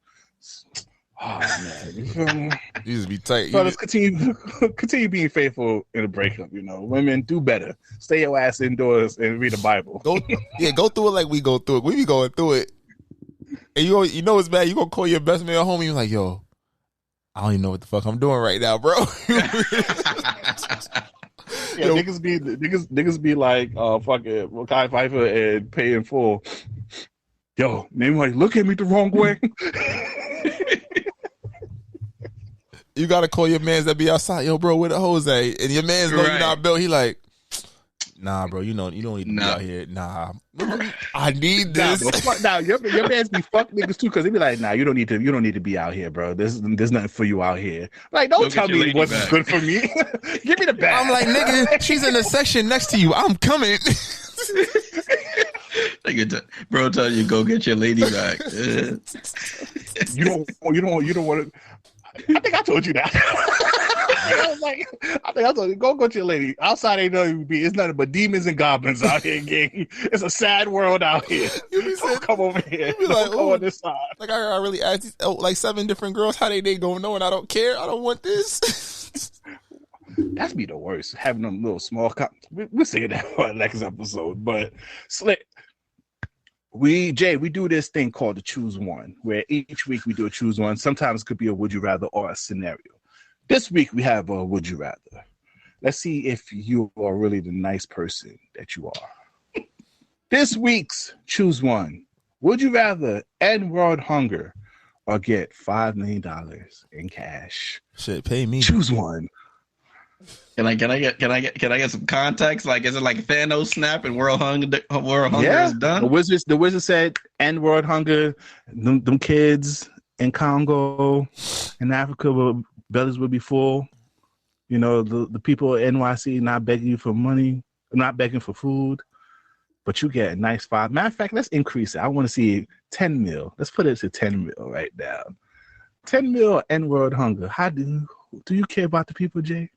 Oh man, you feel me? You just be tight. So let's continue being faithful in a breakup. Women do better. Stay your ass indoors and read the Bible. Go through it like we go through it. We be going through it, and you know it's bad. You gonna call your best man home. You like, yo, I don't even know what the fuck I'm doing right now, bro. Yeah, niggas be like fucking Kai Pfeiffer and Pay in Full. Yo, name like look at me the wrong way. You gotta call your mans that be outside. Yo, bro, where the hoes at? And your mans know you're not built. He like, nah, bro, you don't need to be out here. Nah, I need this. Nah, your mans be fuck niggas too because they be like, nah, you don't need to be out here, bro. There's nothing for you out here. Like, don't tell me what's good for me. Give me the bag. I'm like, nigga, she's in the section next to you. I'm coming. Bro, tell you go get your lady back. You don't want to. I think I told you that. I told you, go to your lady. Outside ain't nothing to be. It's nothing but demons and goblins out here, gang. It's a sad world out here. You be saying, come over here. You be like, come on this side. Like I really asked these, like 7 different girls how they gonna know, and I don't care. I don't want this. That's be the worst. Having them little small. We'll say that for the next episode, but Slick. We do this thing called the Choose One, where each week we do a Choose One. Sometimes it could be a Would You Rather or a scenario. This week we have a Would You Rather. Let's see if you are really the nice person that you are. This week's Choose One. Would you rather end world hunger or get $5 million in cash? Shit, pay me. Choose one. Can I get some context? Like, is it like Thanos snap and world hunger is done? The wizard said end world hunger. Them kids in Congo, in Africa, bellies will be full. The people at NYC not begging you for money, not begging for food, but you get a nice $5. Matter of fact, let's increase it. I want to see 10 mil. Let's put it to 10 mil right now. 10 mil end world hunger. How do you care about the people, Jay?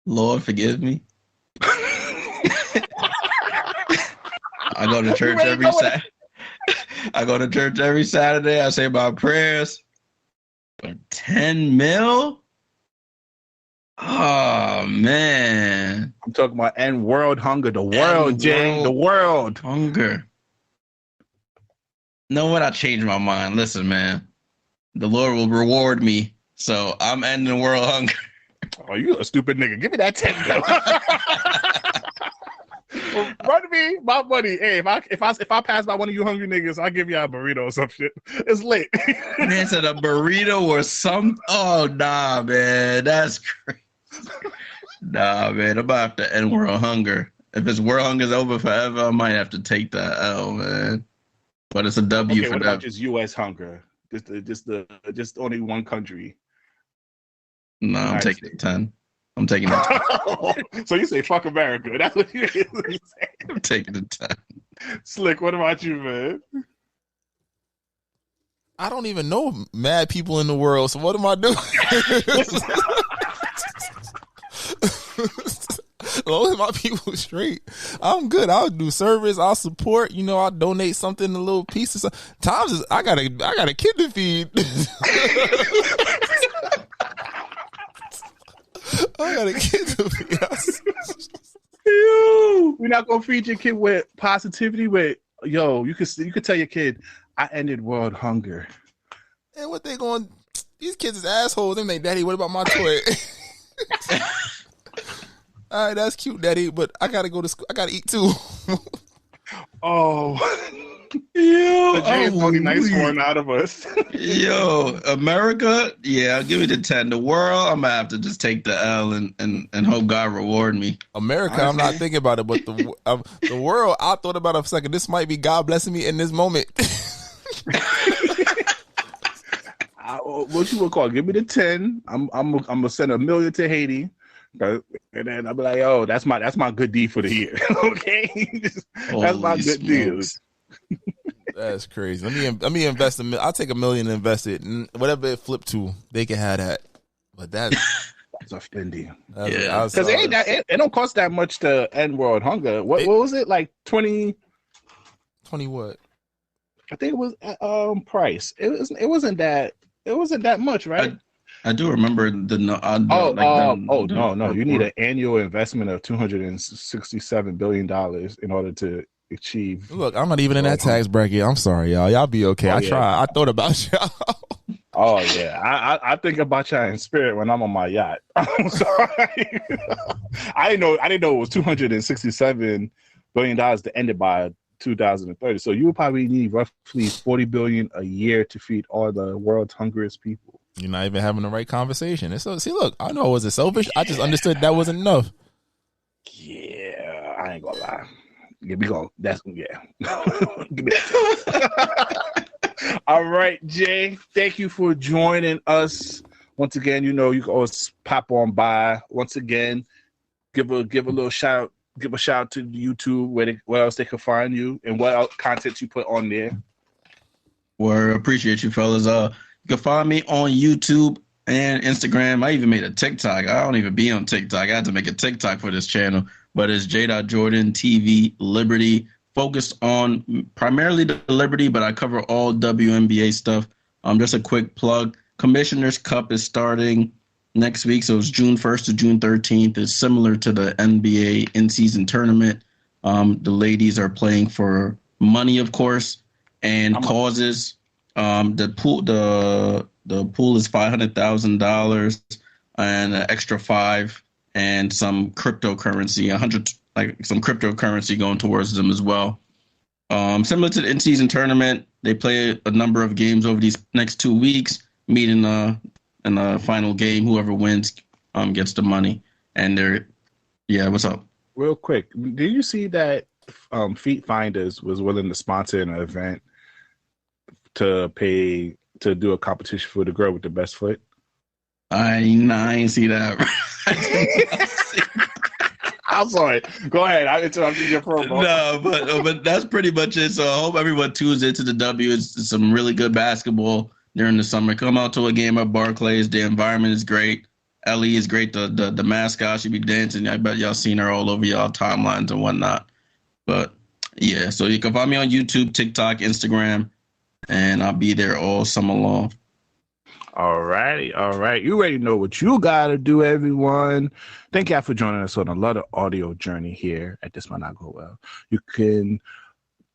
Lord, forgive me. I go to church every Saturday. I go to church every Saturday. I say my prayers. But 10 mil? Oh, man. I'm talking about end world hunger. The world, Jay. The world. Hunger. Know what? I changed my mind. Listen, man. The Lord will reward me So I'm ending world hunger. Oh, you a stupid nigga. Give me that 10 though. Well, run me my money. Hey, if I pass by one of you hungry niggas, I'll give you a burrito or some shit. It's lit. Man said a burrito or some. Oh nah, man, that's crazy. Nah, man, I'm about to end world hunger. If it's world hunger's over forever, I might have to take that L, man. But it's a W Okay, for what that. about just U.S. hunger? Just only one country. No, I'm taking the 10. I'm taking the 10. So you say fuck America? That's what you say. I'm taking the 10. Slick, what about you, man? I don't even know mad people in the world, so what am I doing? As long as my people straight, I'm good. I'll do service. I'll support. You know, I'll donate something, a little piece of something. Times is I got a kid to feed. I got a kid to feed. We're not gonna feed your kid with positivity. With you could tell your kid, I ended world hunger. And what they going? These kids is assholes. They like, Daddy, what about my toy? All right, that's cute, Daddy, but I gotta go to school. I gotta eat too. Oh, the J is the only nice one out of us. Yo, America, yeah, I'll give it a 10. The world, I'm gonna have to just take the L and hope God reward me. America, I'm not thinking about it, but the world, I thought about it for a second. This might be God blessing me in this moment. What you would call? Give me the 10. I'm gonna send $1 million to Haiti. And then I'll be like, "Oh, that's my good deed for the year." Okay, that's my good deal. That's crazy. Let me invest I'll take $1 million and invest it, and whatever it flipped to, they can have that. But that's offending. Yeah, because it don't cost that much to end world hunger. What was it like 20 what? I think it was price. It wasn't that much, right? I do remember the no. You need an annual investment of $267 billion in order to achieve. Look, I'm not even in that tax bracket. I'm sorry, y'all. Y'all be okay. I try. I thought about y'all. Oh yeah, I think about y'all in spirit when I'm on my yacht. I'm sorry. I didn't know it was $267 billion to end it by 2030. So you would probably need roughly $40 billion a year to feed all the world's hungriest people. You're not even having the right conversation. See, look, I know it wasn't selfish. I just understood that wasn't enough. Yeah, I ain't gonna lie. Yeah, we go. That's Give me that. All right, Jay. Thank you for joining us once again. You know, you can always pop on by. Once again, give a little shout. Give a shout out to YouTube where else they can find you and what else content you put on there. Well, appreciate you, fellas. You can find me on YouTube and Instagram. I even made a TikTok. I don't even be on TikTok. I had to make a TikTok for this channel, but it's J.Jordan TV Liberty, focused on primarily the Liberty, but I cover all WNBA stuff. Just a quick plug. Commissioner's Cup is starting next week, so it's June 1st to June 13th. It's similar to the NBA in-season tournament. The ladies are playing for money, of course, and causes. The pool is $500,000 and an extra $5 and some cryptocurrency, some cryptocurrency going towards them as well. Similar to the in-season tournament, they play a number of games over these next 2 weeks, meet in the final game. Whoever wins gets the money. And what's up? Real quick, did you see that Feet Finders was willing to sponsor an event to do a competition for the girl with the best foot? I ain't see that. I'm sorry. Go ahead. I interrupted your promo. No, but that's pretty much it. So I hope everyone tunes into the W. It's some really good basketball during the summer. Come out to a game at Barclays. The environment is great. Ellie is great. The mascot should be dancing. I bet y'all seen her all over y'all timelines and whatnot. But yeah, so you can find me on YouTube, TikTok, Instagram, and I'll be there all summer long. All right. You already know what you got to do, everyone. Thank y'all for joining us on another audio journey here at This Might Not Go Well. You can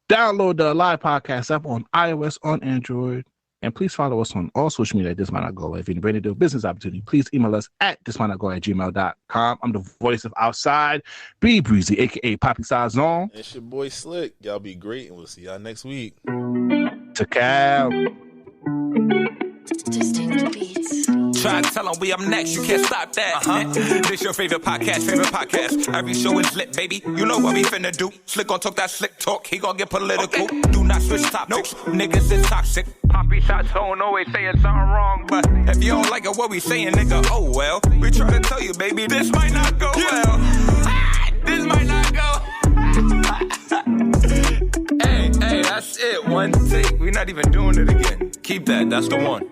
download the live podcast app on iOS, on Android, And please follow us on all social media at This Might Not Go Away. If you're in a brand new business opportunity, please email us at thismightnotgo@gmail.com. I'm the voice of Outside, B Breezy, a.k.a. Poppy Sazon. It's your boy Slick. Y'all be great, and we'll see y'all next week. To Cal. Distinct beats. Try to tell them we up next, you can't stop that. This your favorite podcast. Every show is lit, baby. You know what we finna do. Slick gon' talk that slick talk, he gon' get political. Do not switch topics, niggas is toxic. Poppy shots don't always saying something wrong, but if you don't like it, what we saying, nigga, oh well. We try to tell you, baby, this might not go well. This might not go. Hey, that's it. One take. We're not even doing it again. Keep that. That's the one.